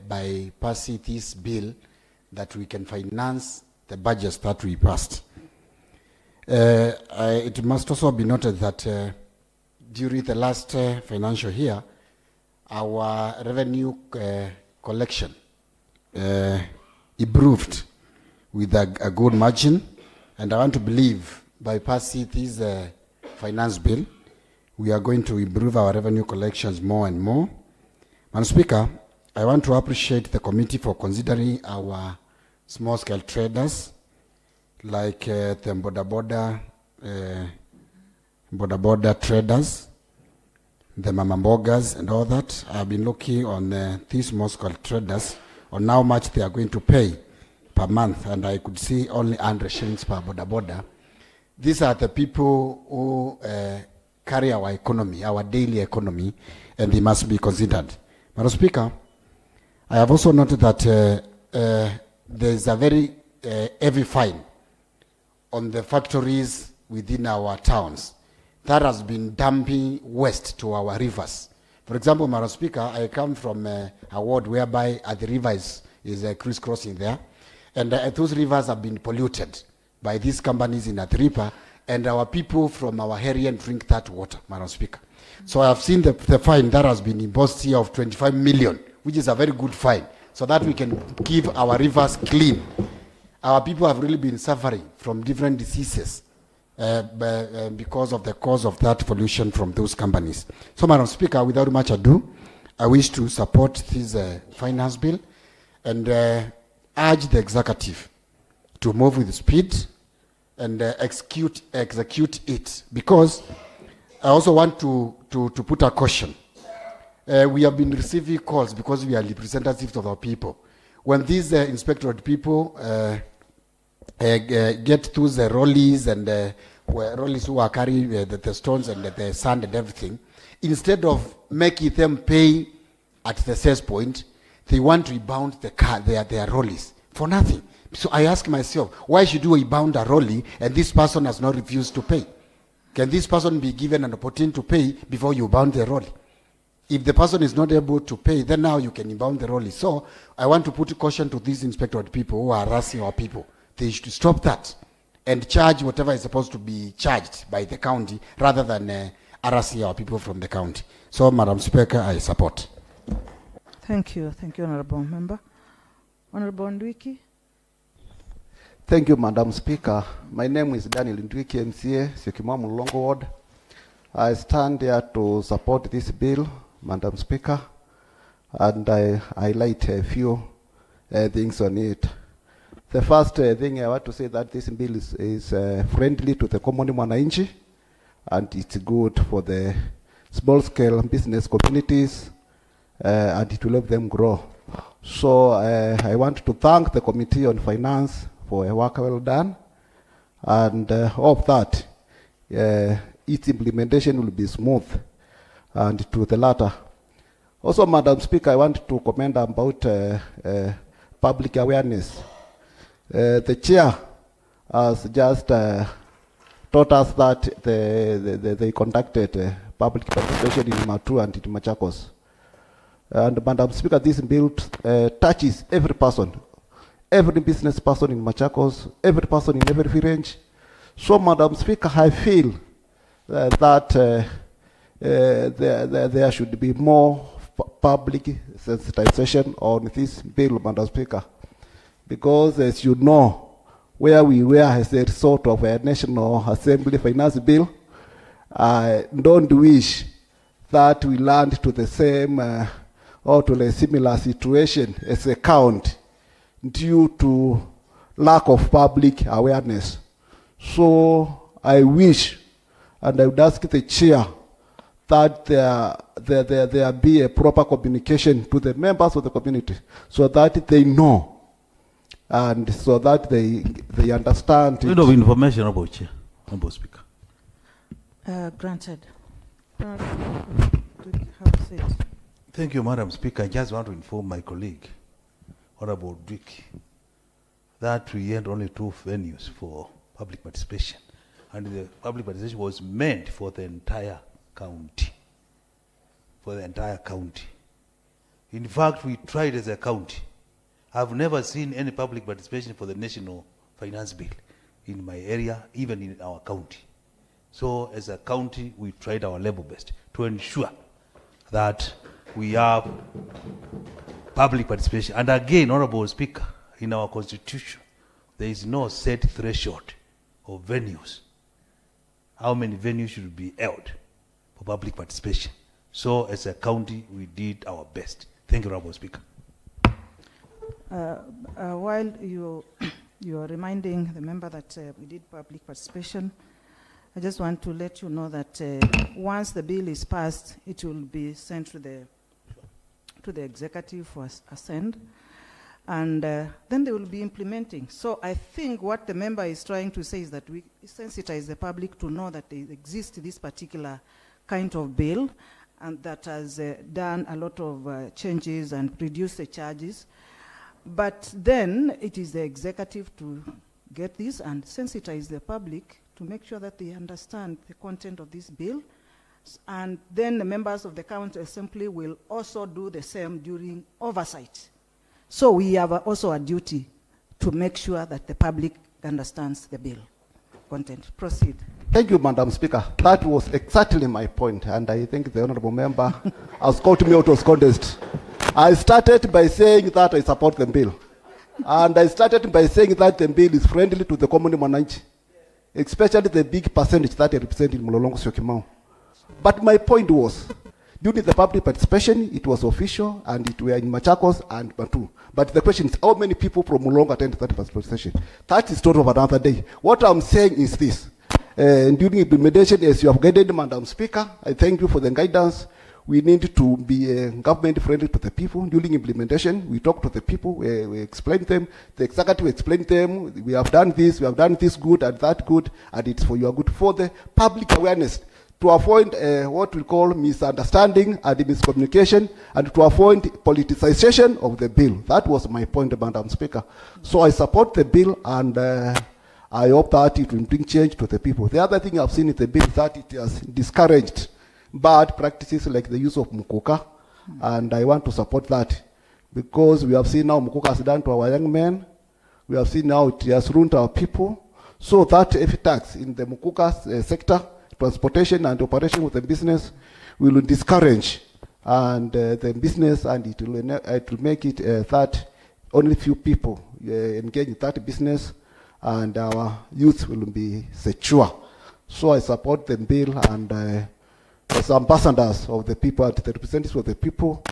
by passing this bill that we can finance the budgets that we passed. It must also be noted that during the last financial year, our revenue collection improved with a good margin, and I want to believe by passing this finance bill, we are going to improve our revenue collections more and more. Madam Speaker, I want to appreciate the committee for considering our small-scale traders, like the border traders, the mamambogas and all that. I've been looking on these small-scale traders on how much they are going to pay per month, and I could see only 100 shillings per border. These are the people who carry our economy, our daily economy, and they must be considered. Madam Speaker, I have also noted that there is a very heavy fine on the factories within our towns that has been dumping waste to our rivers. For example, Madam Speaker, I come from a ward whereby the river is crisscrossing there, and those rivers have been polluted by these companies in Athiripa, and our people from our area drink that water, Madam Speaker. So I have seen the fine that has been imposed here of 25 million, which is a very good fine, so that we can keep our rivers clean. Our people have really been suffering from different diseases because of the cause of that pollution from those companies. So, Madam Speaker, without much ado, I wish to support this finance bill and urge the executive to move with speed and execute it, because I also want to put a caution. We have been receiving calls because we are representatives of our people. When these inspectorate people get to the rollies and rollies who are carrying the stones and the sand and everything, instead of making them pay at the sales point, they want to rebound their rollies for nothing. So I ask myself, why should you rebound a rollie and this person has not refused to pay? Can this person be given an opportunity to pay before you bound the rollie? If the person is not able to pay, then now you can bound the rollie. So I want to put caution to these inspectorate people who are harassing our people. They should stop that and charge whatever is supposed to be charged by the county rather than harassing our people from the county. So, Madam Speaker, I support. Thank you, Honourable Member. Honourable Ndwiki. Thank you, Madam Speaker. My name is Daniel Ndwiki, MCA, Syokimau Mulongo Ward. I stand here to support this bill, Madam Speaker, and I highlight a few things on it. The first thing I want to say that this bill is friendly to the common mwananchi, and it's good for the small-scale business communities, and it will help them grow. So I want to thank the Committee on Finance for a work well done, and hope that its implementation will be smooth and to the latter. Also, Madam Speaker, I want to comment about public awareness. The chair has just taught us that they conducted public participation in Matu and in Machakos. And Madam Speaker, this bill touches every person, every business person in Machakos, every person in every village. So, Madam Speaker, I feel that there should be more public sensitization on this bill, Madam Speaker. Because, as you know, where we were as a result of a National Assembly finance bill, I don't wish that we land to the same or to a similar situation as a county due to lack of public awareness. So I wish, and I would ask the chair, that there be a proper communication to the members of the community so that they know and so that they understand. What kind of information about you, Honourable Speaker? Granted. Thank you, Madam Speaker. I just want to inform my colleague, Honourable Dick, that we had only 2 venues for public participation, and the public participation was meant for the entire county. In fact, we tried as a county. I've never seen any public participation for the National Finance Bill in my area, even in our county. So as a county, we tried our level best to ensure that we have public participation. And again, Honourable Speaker, in our constitution, there is no set threshold of venues. How many venues should be held for public participation? So as a county, we did our best. Thank you, Honourable Speaker. While you are reminding the member that we did public participation, I just want to let you know that once the bill is passed, it will be sent to the executive for assent, and then they will be implementing. So I think what the member is trying to say is that we sensitize the public to know that there exists this particular kind of bill, and that has done a lot of changes and reduced the charges. But then it is the executive to get this and sensitize the public to make sure that they understand the content of this bill. And then the members of the County Assembly will also do the same during oversight. So we have also a duty to make sure that the public understands the bill content. Proceed. Thank you, Madam Speaker. That was exactly my point, and I think the honourable member has called me out of contest. I started by saying that I support the bill, and I started by saying that the bill is friendly to the common mwananchi, especially the big percentage that I represent in Mlolongo Syokimau. But my point was, during the public participation, it was official, and it were in Machakos and Bantu. But the question is, how many people from Mlolongo attended that participation? That is sort of another day. What I'm saying is this. During implementation, as you have guided, Madam Speaker, I thank you for the guidance. We need to be government friendly to the people. During implementation, we talk to the people, we explain them, the executive explain them, we have done this good and that good, and it's for your good, for the public awareness, to avoid what we call misunderstanding and miscommunication, and to avoid politicization of the bill. That was my point, Madam Speaker. So I support the bill, and I hope that it will bring change to the people. The other thing I've seen in the bill is that it has discouraged bad practices like the use of mukuka, and I want to support that, because we have seen now mukuka has done to our young men. We have seen now it has ruined our people. So that if tax in the mukuka sector, transportation and operation with the business, will discourage and the business, and it will make it that only few people engage in that business, and our youth will be secure. So I support the bill, and as ambassadors of the people and the representatives of the people,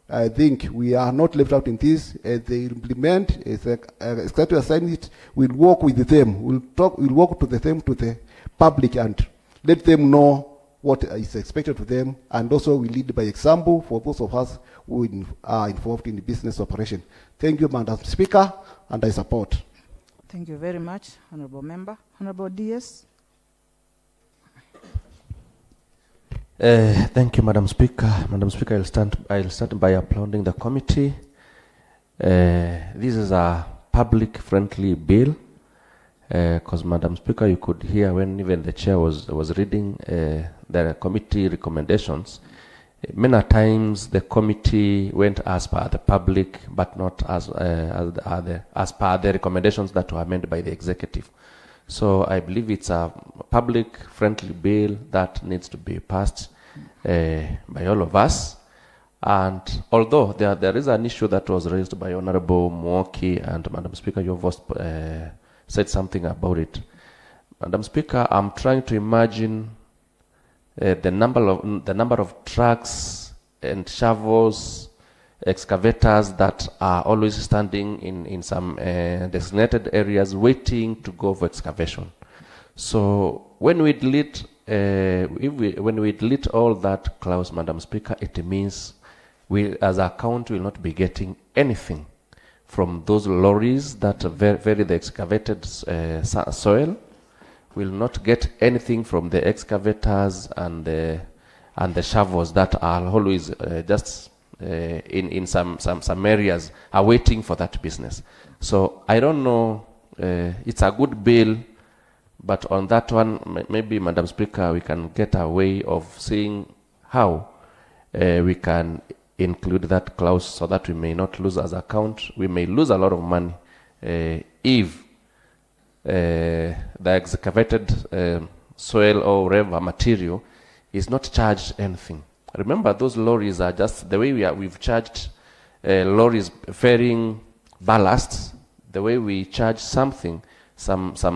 I think we are not left out in this. They implement, exactly assign it, we'll work with them, we'll work to the public and let them know what is expected of them, and also we lead by example for those of us who are involved in the business operation. Thank you, Madam Speaker, and I support. Thank you very much, Honourable Member. Honourable DS. Thank you, Madam Speaker. Madam Speaker, I'll start by applauding the committee. This is a public-friendly bill, because Madam Speaker, you could hear when even the chair was reading the committee recommendations. Many times the committee went as per the public, but not as per the recommendations that were made by the executive. So I believe it's a public-friendly bill that needs to be passed by all of us. And although there is an issue that was raised by Honorable Mwoki, and Madam Speaker, your voice said something about it. Madam Speaker, I'm trying to imagine the number of trucks and shovels, excavators that are always standing in some designated areas waiting to go for excavation. So when we delete all that clause, Madam Speaker, it means we as a county will not be getting anything from those lorries that ferry the excavated soil. Will not get anything from the excavators and the shovels that are always just in some areas are waiting for that business. So I don't know, it's a good bill, but on that one, maybe, Madam Speaker, we can get a way of seeing how we can include that clause so that we may not lose as a count. We may lose a lot of money if the excavated soil or whatever material is not charged anything. Remember, those lorries are just the way we've charged lorries ferrying ballasts, the way we charge some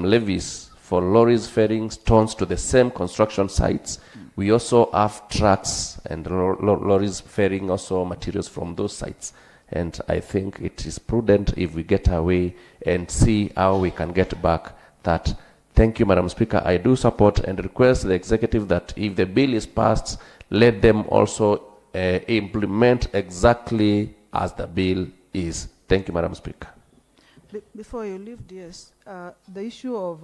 levies for lorries ferrying stones to the same construction sites. We also have trucks and lorries ferrying also materials from those sites. And I think it is prudent if we get away and see how we can get back that. Thank you, Madam Speaker. I do support and request the executive that if the bill is passed, let them also implement exactly as the bill is. Thank you, Madam Speaker. Before you leave, DS, the issue of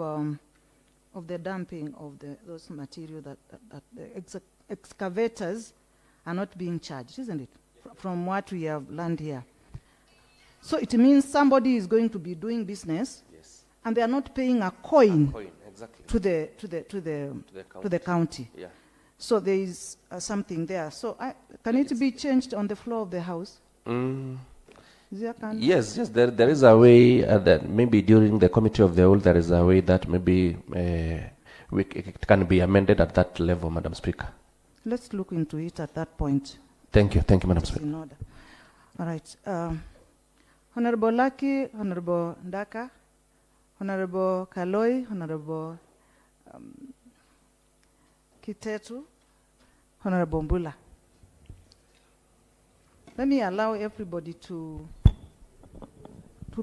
the dumping of those material that the excavators are not being charged, isn't it? From what we have learned here. So it means somebody is going to be doing business, yes, and they are not paying a coin, exactly, to the county. Yeah. So there is something there. So can it be changed on the floor of the House? Is there can? Yes, there is a way that maybe during the committee of the whole, there is a way that maybe it can be amended at that level, Madam Speaker. Let's look into it at that point. Thank you, Madam It's Speaker. in order. All right. Honorable Lucky, Honorable Ndaka, Honorable Kaloi, Honorable Kitetu, Honorable Mbula. Let me allow everybody to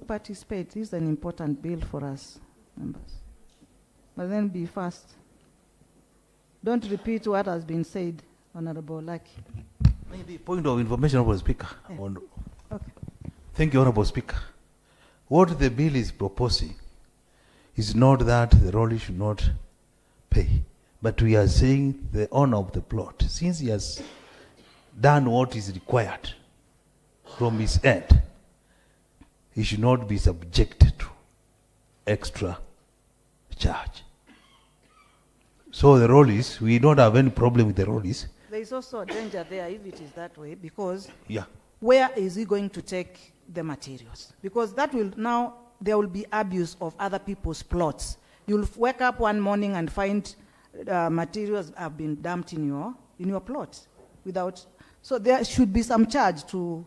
participate. This is an important bill for us, members. But then be fast. Don't repeat what has been said, Honorable Lucky. Maybe point of information, Honorable Speaker. Yeah. Okay. Thank you, Honorable Speaker. What the bill is proposing is not that the rolly should not pay, but we are saying the owner of the plot, since he has done what is required from his end, he should not be subjected to extra charge. So the rollies, we don't have any problem with the rollies. There is also a danger there if it is that way, because Yeah. where is he going to take the materials? Because that will now, there will be abuse of other people's plots. You'll wake up one morning and find materials have been dumped in your plot without, so there should be some charge to,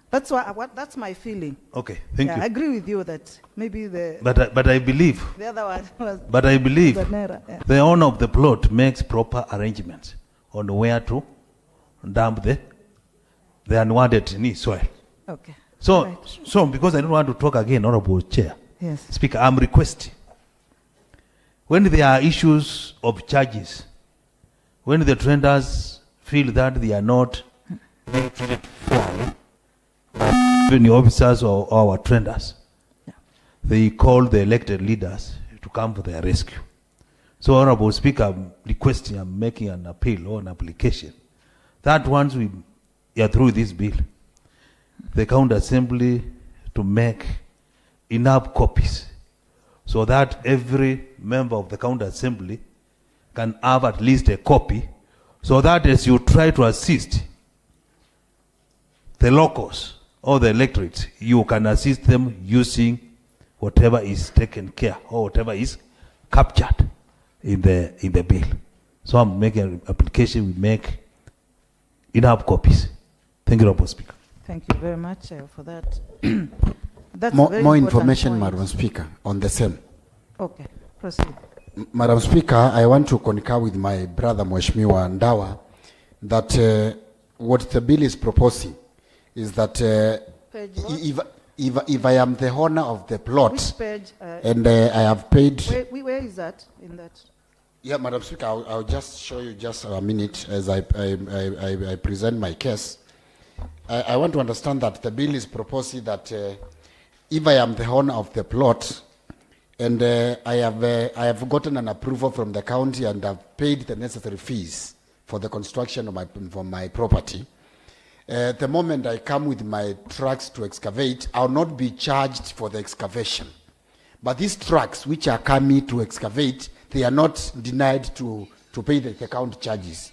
that's that's my feeling. Okay, thank you. I agree with you that maybe the, But I believe, the other one was. but I believe the naira, yeah. the owner of the plot makes proper arrangements on where to dump the unwanted in his soil. Okay. So, Right. so because I don't want to talk again, Honorable Chair, Yes. Speaker, I'm requesting, when there are issues of charges, when the traders feel that they are not being treated fairly, even the officers or our traders, they call the elected leaders to come for their rescue. So, Honorable Speaker, I'm requesting, I'm making an appeal or an application that once we are through this bill, the County Assembly to make enough copies so that every member of the County Assembly can have at least a copy, so that as you try to assist the locals or the electorate, you can assist them using whatever is taken care or whatever is captured in the bill. So I'm making an application, we make enough copies. Thank you, Honorable Speaker. Thank you very much for that. That's a More very more important information, point. Madam Speaker, on the same. Okay, proceed. Madam Speaker, I want to concur with my brother Mheshimiwa Ndawa that what the bill is proposing is that Page what? if I am the owner of the plot Which page? and I have paid. Where is that in that? Yeah, Madam Speaker, I'll just show you just a minute as I present my case. I want to understand that the bill is proposing that if I am the owner of the plot and I have gotten an approval from the county and have paid the necessary fees for the construction of my property, the moment I come with my trucks to excavate, I'll not be charged for the excavation. But these trucks which are coming to excavate, they are not denied to pay the count charges.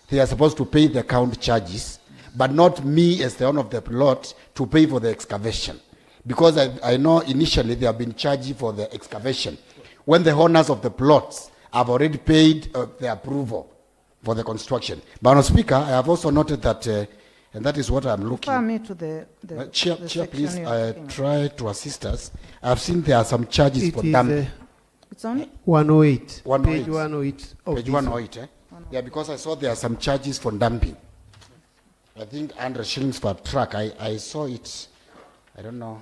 They are supposed to pay the count charges, but not me as the owner of the plot to pay for the excavation. Because I know initially they have been charged for the excavation, when the owners of the plots have already paid the approval for the construction. But, Madam Speaker, I have also noted that, and that is what I'm looking. Refer me to Chair, the Chair, section please you're talking about. try to assist us. I've seen there are some charges It for is, dumping. It's on 108. 108. Page 108. of Page this 108, eh? Yeah, because I saw there are some charges for dumping. I think 100 shillings per truck. I saw it. I don't know.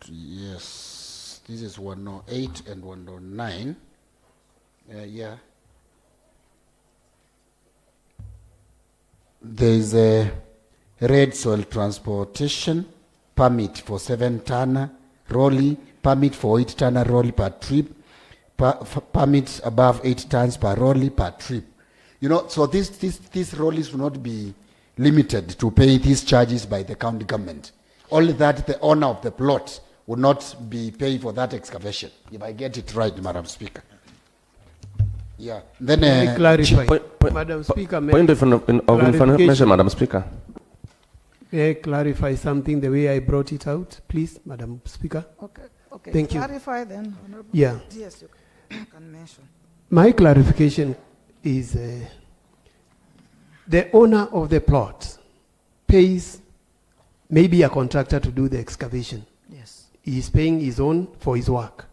Yes, this is 108 and 109. Yeah. There is a red soil transportation permit for 7-tonner rolly, permit for 8-tonner rolly per trip, permits above 8 tons per rolly per trip. You know, so these rollies will not be limited to pay these charges by the county government. Only that the owner of the plot will not be paying for that excavation. If I get it right, Madam Speaker. Yeah. Then May I clarify. Point- Madam Speaker, may Point I- of information, clarification. Madam Speaker. May I clarify something the way I brought it out, please, Madam Speaker? Okay. Thank you. Clarify then, Honorable. Yeah. Yes, you can mention. My clarification is the owner of the plot pays maybe a contractor to do the excavation. Yes. He is paying his own for his work.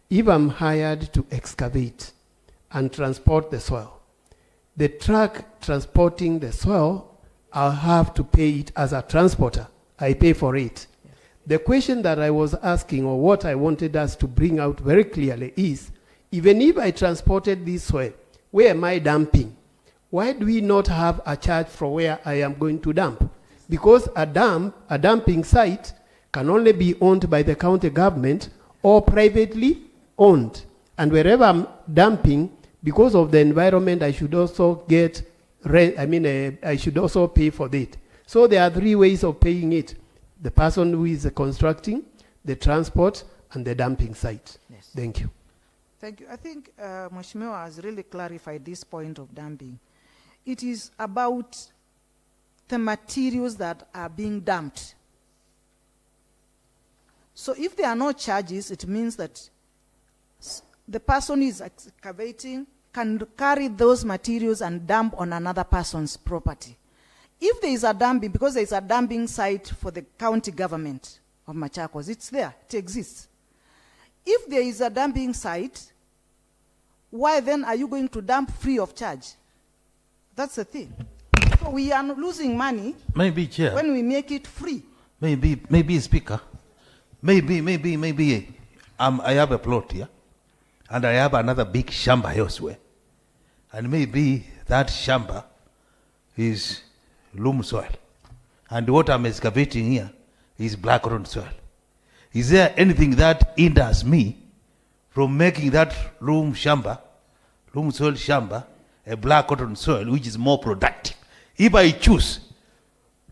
If I'm hired to excavate and transport the soil, the truck transporting the soil, I'll have to pay it as a transporter. I pay for it. Yes. The question that I was asking, or what I wanted us to bring out very clearly, is even if I transported this soil, where am I dumping? Why do we not have a charge for where I am going to dump? Because a dumping site can only be owned by the county government or privately owned. And wherever I'm dumping, because of the environment, I should also get rent. I should also pay for that. So there are three ways of paying it: the person who is constructing, the transport, and the dumping site. Yes. Thank you. Thank you. I think Mheshimiwa has really clarified this point of dumping. It is about the materials that are being dumped. So if there are no charges, it means that the person who is excavating can carry those materials and dump on another person's property. If there is a dumping, because there is a dumping site for the county government of Machakos, it's there, it exists. If there is a dumping site, why then are you going to dump free of charge? That's the thing. So we are losing money Maybe, Chair. when we make it free. Maybe, Speaker. Maybe. I have a plot here, and I have another big shamba elsewhere. And maybe that shamba is loam soil. And what I'm excavating here is black rotten soil. Is there anything that hinders me from making that loam soil shamba, a black cotton soil, which is more productive? If I choose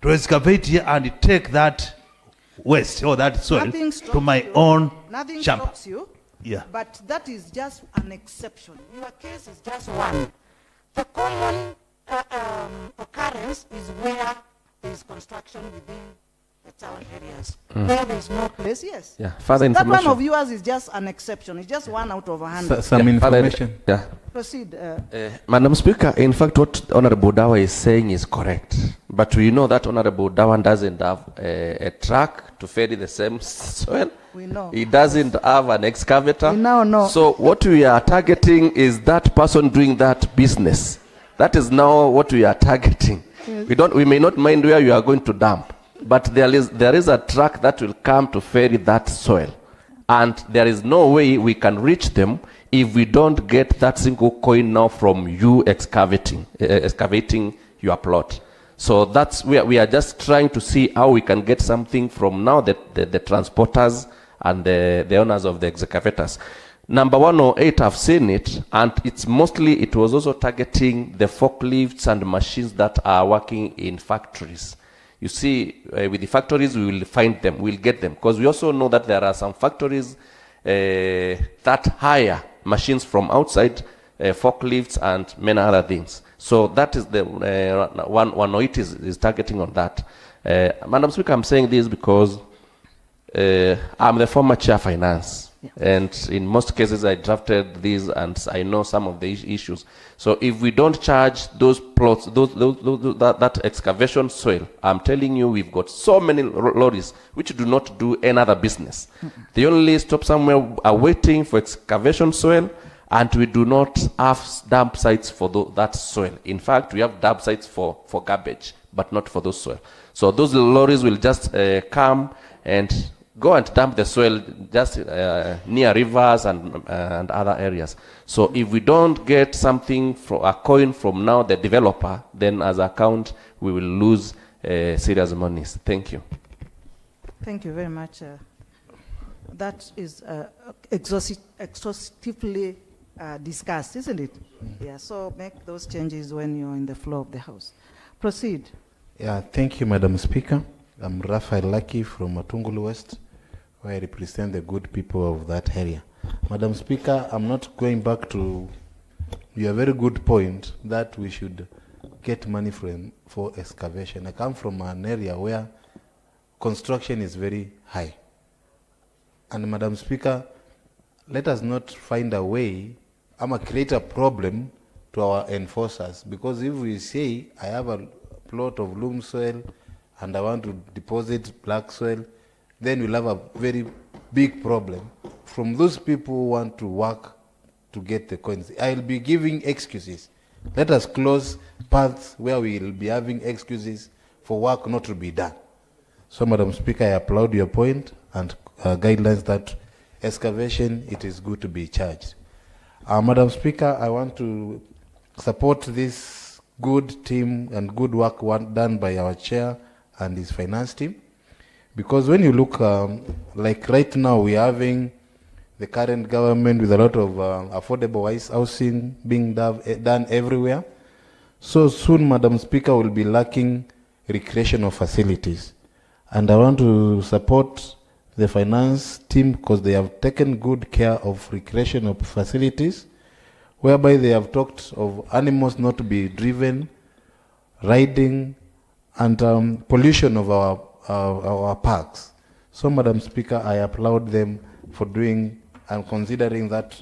to excavate here and take that waste or that soil Nothing to stops my you. own Nothing shamba. stops you. Yeah. But that is just an exception. Your case is just one. The common occurrence is where there is construction within the town areas. Where there is no place, yes. Yeah, further That one information. of yours is just an exception. It's just one out of 100. Some information. Yeah. Proceed. Madam Speaker, in fact, what Honorable Dawa is saying is correct. But we know that Honorable Dawa doesn't have a truck to ferry the same soil. We know. He doesn't have an excavator. We now know. So what we are targeting is that person doing that business. That is now what we are targeting. Yes. We may not mind where you are going to dump, but there is a truck that will come to ferry that soil. And there is no way we can reach them if we don't get that single coin now from you excavating your plot. So that's where we are just trying to see how we can get something from now the transporters and the owners of the excavators. Number 108, I've seen it, and it was also targeting the forklifts and machines that are working in factories. You see, with the factories, we will find them, we'll get them, because we also know that there are some factories that hire machines from outside, forklifts and many other things. So that is the 108 is targeting on that. Madam Speaker, I'm saying this because I'm the former chair finance. And in most cases, I drafted these, and I know some of the issues. So if we don't charge those plots, that excavation soil, I'm telling you, we've got so many lorries which do not do any other business. They only stop somewhere, are waiting for excavation soil, and we do not have dump sites for that soil. In fact, we have dump sites for garbage, but not for those soil. So those lorries will just come and go and dump the soil just near rivers and other areas. So if we don't get something, a coin from now the developer, then as account, we will lose serious monies. Thank you. Thank you very much. That is exhaustively discussed, isn't it? Yeah, so make those changes when you're in the floor of the House. Proceed. Yeah, thank you, Madam Speaker. I'm Raphael Lucky from Matungulu West, where I represent the good people of that area. Madam Speaker, I'm not going back to you have a very good point that we should get money for excavation. I come from an area where construction is very high. And Madam Speaker, let us not find a way, create a problem to our enforcers. Because if we say, I have a plot of loam soil and I want to deposit black soil, then we'll have a very big problem from those people who want to work to get the coins. I'll be giving excuses. Let us close paths where we'll be having excuses for work not to be done. So, Madam Speaker, I applaud your point and guidelines that excavation, it is good to be charged. Madam Speaker, I want to support this good team and good work done by our chair and his finance team. Because when you look, like right now, we're having the current government with a lot of affordable housing being done everywhere. So soon, Madam Speaker, will be lacking recreational facilities. And I want to support the finance team because they have taken good care of recreational facilities, whereby they have talked of animals not to be driven, riding, and pollution of our parks. So, Madam Speaker, I applaud them for doing and considering that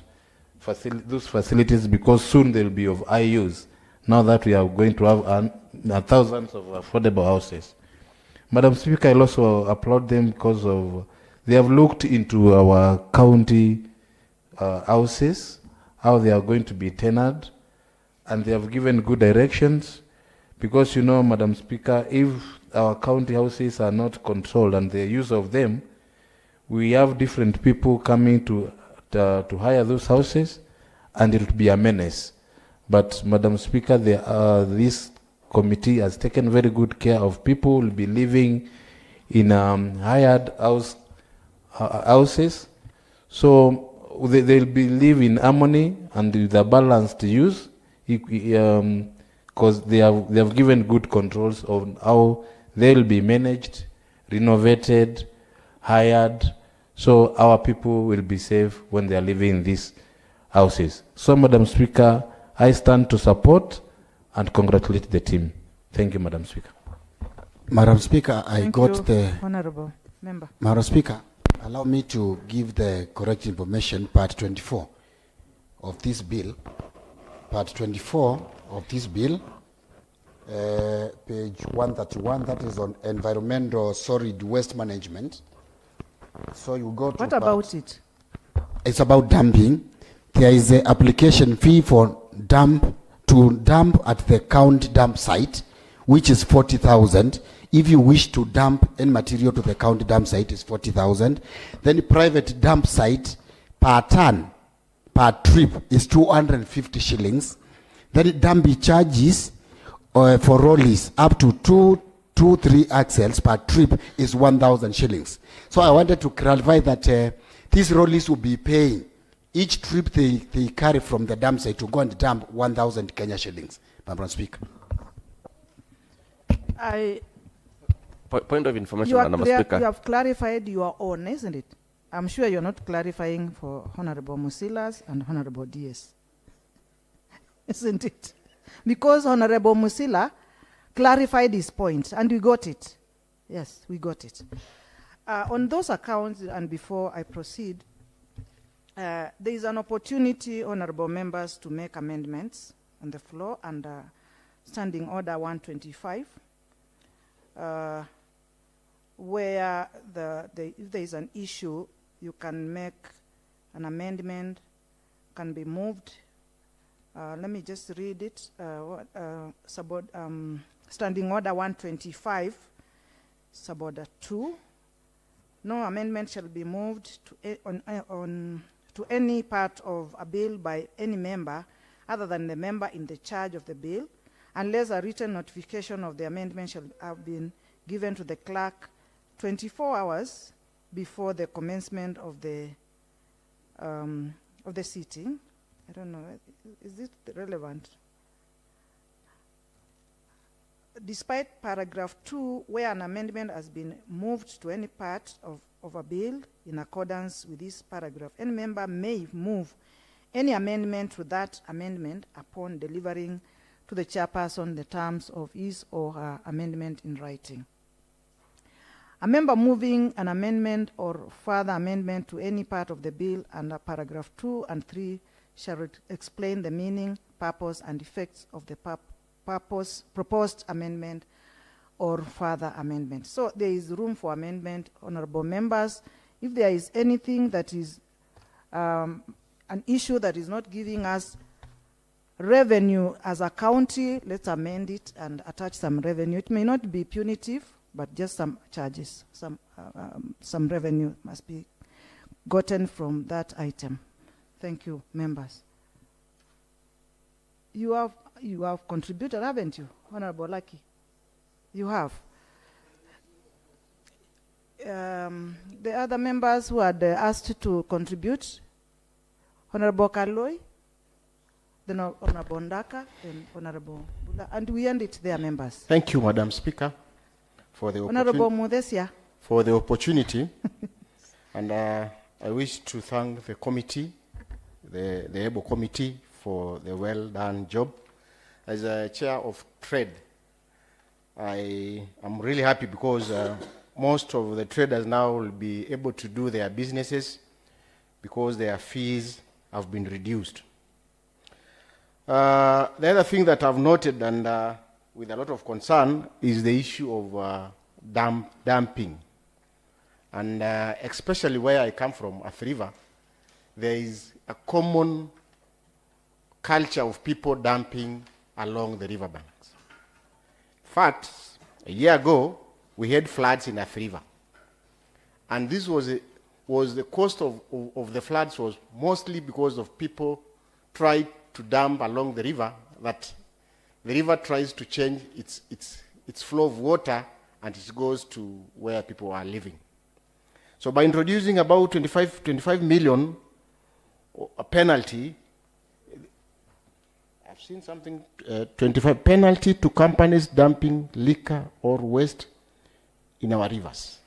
those facilities, because soon they'll be of high use, now that we are going to have thousands of affordable houses. Madam Speaker, I also applaud them because of they have looked into our county houses, how they are going to be tenanted, and they have given good directions. Because, you know, Madam Speaker, if our county houses are not controlled and the use of them, we have different people coming to hire those houses, and it will be a menace. But, Madam Speaker, this committee has taken very good care of people who will be living in hired houses. So they'll be live in harmony and with a balanced use, because they have given good controls on how they'll be managed, renovated, hired, so our people will be safe when they are living in these houses. So, Madam Speaker, I stand to support and congratulate the team. Thank you, Madam Speaker. Madam Speaker, Thank you, Honorable Member. Madam Speaker, allow me to give the correct information, part 24 of this bill. Part 24 of this bill, page 131, that is on environmental solid waste management. So you go to What about it? It's about dumping. There is an application fee for dump at the county dump site, which is 40,000. If you wish to dump any material to the county dump site, is 40,000. Then the private dump site per ton, per trip is 250 shillings. Then the dumping charges for rollies up to 3 axles per trip is 1,000 shillings. So I wanted to clarify that these rollies will be paying each trip they carry from the dump site to go and dump 1,000 Kenya shillings. Madam Speaker. Point of information, Madam Speaker. You have clarified your own, isn't it? I'm sure you're not clarifying for Honorable Musilas and Honorable DS. Isn't it? Because Honorable Musila clarified his point, and we got it. Yes, we got it. On those accounts, and before I proceed, there is an opportunity, honorable members, to make amendments on the floor under Standing Order 125, where if there is an issue, you can make an amendment, can be moved. Let me just read it. Standing Order 125, Suborder 2. No amendment shall be moved to any part of a bill by any member other than the member in the charge of the bill, unless a written notification of the amendment shall have been given to the clerk 24 hours before the commencement of the sitting. I don't know, is it relevant? Despite paragraph 2, where an amendment has been moved to any part of a bill in accordance with this paragraph, any member may move any amendment to that amendment upon delivering to the chairperson the terms of his or her amendment in writing. A member moving an amendment or further amendment to any part of the bill under paragraph 2 and 3 shall explain the meaning, purpose, and effects of the proposed amendment or further amendment. So there is room for amendment, honorable members. If there is anything that is an issue that is not giving us revenue as a county, let's amend it and attach some revenue. It may not be punitive, but just some charges, some revenue must be gotten from that item. Thank you, members. You have contributed, haven't you, Honorable Lucky? You have. The other members who had asked to contribute, Honorable Kaloi, then Honorable Ndaka, and Honorable Bula, and we end it there, members. Thank you, Madam Speaker, for the Honorable Mudesia. For the opportunity. And I wish to thank the committee, the ABLE committee, for the well done job. As a chair of trade, I am really happy because most of the traders now will be able to do their businesses because their fees have been reduced. The other thing that I've noted and with a lot of concern is the issue of dumping. And especially where I come from, Athi River, there is a common culture of people dumping along the riverbanks. In fact, a year ago, we had floods in Athi River. And this was the cost of the floods was mostly because of people tried to dump along the river, that the river tries to change its flow of water and it goes to where people are living. So by introducing about 25 million a penalty, I've seen something, 25 penalty to companies dumping liquor or waste in our rivers.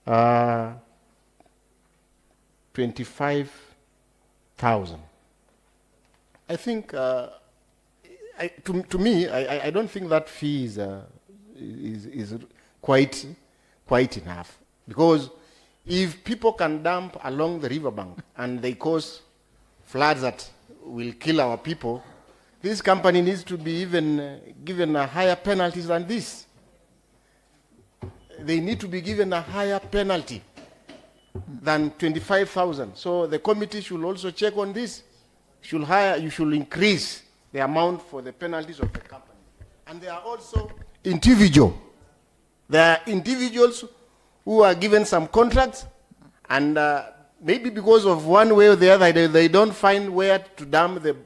25,000. I think, to me, I don't think that fee is quite enough. Because if people can dump along the riverbank and they cause floods that will kill our people, this company needs to be even given a higher penalties than this. They need to be given a higher penalty than 25,000. So the committee should also check on this. You should increase the amount for the penalties of the company. And there are also individuals. There are individuals who are given some contracts, and maybe because of one way or the other, they don't find where to dump the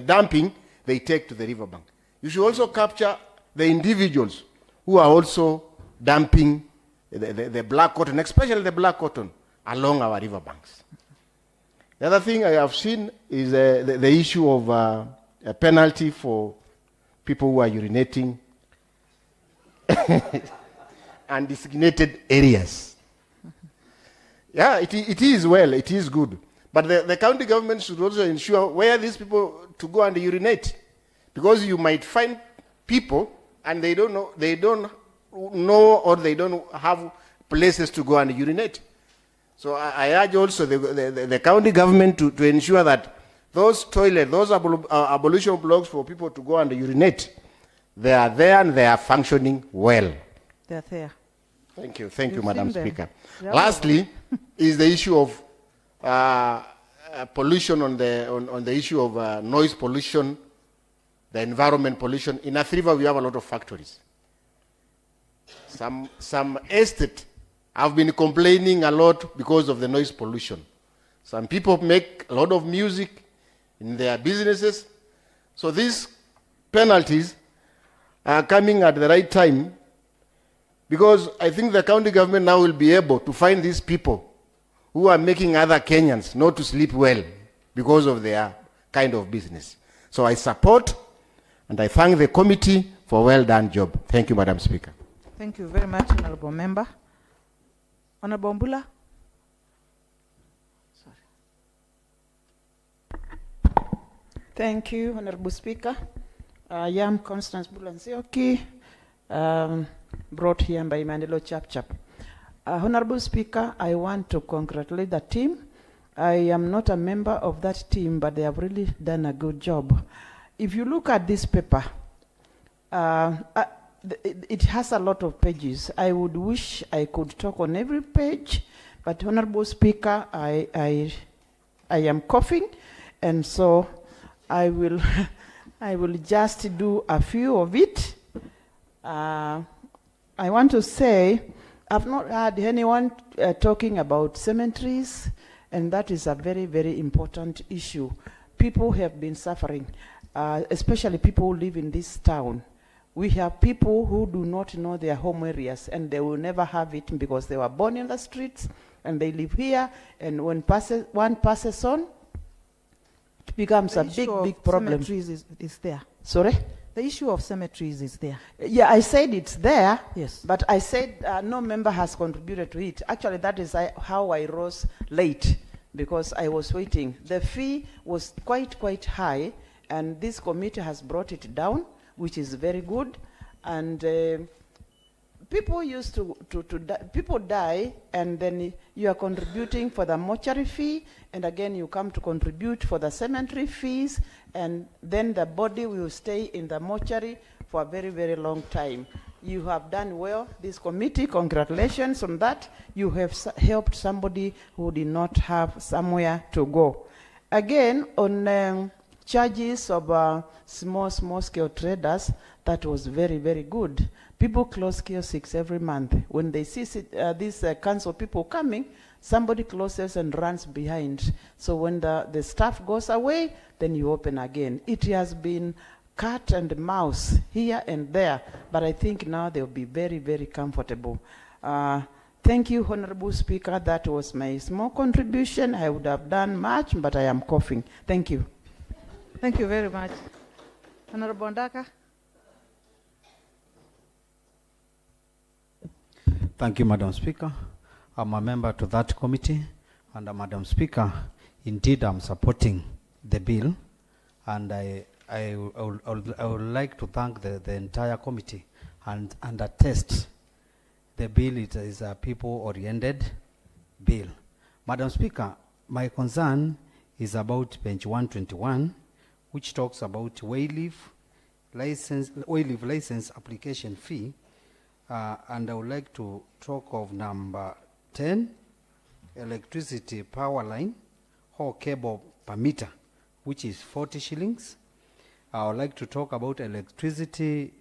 dumping, they take to the riverbank. You should also capture the individuals who are also dumping the black cotton, especially the black cotton, along our riverbanks. The other thing I have seen is the issue of a penalty for people who are urinating and designated areas. Yeah, it is well, it is good. But the county government should also ensure where these people to go and urinate. Because you might find people and they don't know or they don't have places to go and urinate. So I urge also the county government to ensure that those toilets, those abolition blocks for people to go and urinate, they are there and they are functioning well. They are there. Thank you, Madam Speaker. Yeah. Lastly, is the issue of pollution on the issue of noise pollution, the environment pollution. In Athi River, we have a lot of factories. Some estate have been complaining a lot because of the noise pollution. Some people make a lot of music in their businesses. So these penalties are coming at the right time, because I think the county government now will be able to find these people who are making other Kenyans not to sleep well because of their kind of business. So I support and I thank the committee for a well done job. Thank you, Madam Speaker. Thank you very much, Honorable Member. Honorable Mbula. Thank you, Honorable Speaker. I am Constance Bulanzioki, brought here by Mandelo Chapchap. Honorable Speaker, I want to congratulate the team. I am not a member of that team, but they have really done a good job. If you look at this paper, it has a lot of pages. I would wish I could talk on every page, but Honorable Speaker, I am coughing, and so I will I will just do a few of it. I want to say I've not heard anyone talking about cemeteries, and that is a very, very important issue. People have been suffering, especially people who live in this town. We have people who do not know their home areas, and they will never have it because they were born in the streets and they live here, and when one passes on, it becomes a big problem. Cemeteries is there. Sorry? The issue of cemeteries is there. Yeah, I said it's there. Yes. But I said no member has contributed to it. Actually, that is how I rose late, because I was waiting. The fee was quite high, and this committee has brought it down, which is very good. And people used people die, and then you are contributing for the mortuary fee, and again you come to contribute for the cemetery fees, and then the body will stay in the mortuary for a very, very long time. You have done well, this committee, congratulations on that. You have helped somebody who did not have somewhere to go. Again, on charges of small scale traders, that was very, very good. People close kiosks every month. When they see these council people coming, somebody closes and runs behind. So when the staff goes away, then you open again. It has been cat and mouse here and there, but I think now they'll be very, very comfortable. Thank you, Honorable Speaker. That was my small contribution. I would have done much, but I am coughing. Thank you. Thank you very much. Honorable Ndaka. Thank you, Madam Speaker. I'm a member to that committee, and Madam Speaker, indeed I'm supporting the bill, and I would like to thank the entire committee and attest the bill is a people-oriented bill. Madam Speaker, my concern is about page 121, which talks about wayleave license application fee, and I would like to talk of number 10, electricity power line or cable per meter, which is 40 shillings. I would like to talk about electricity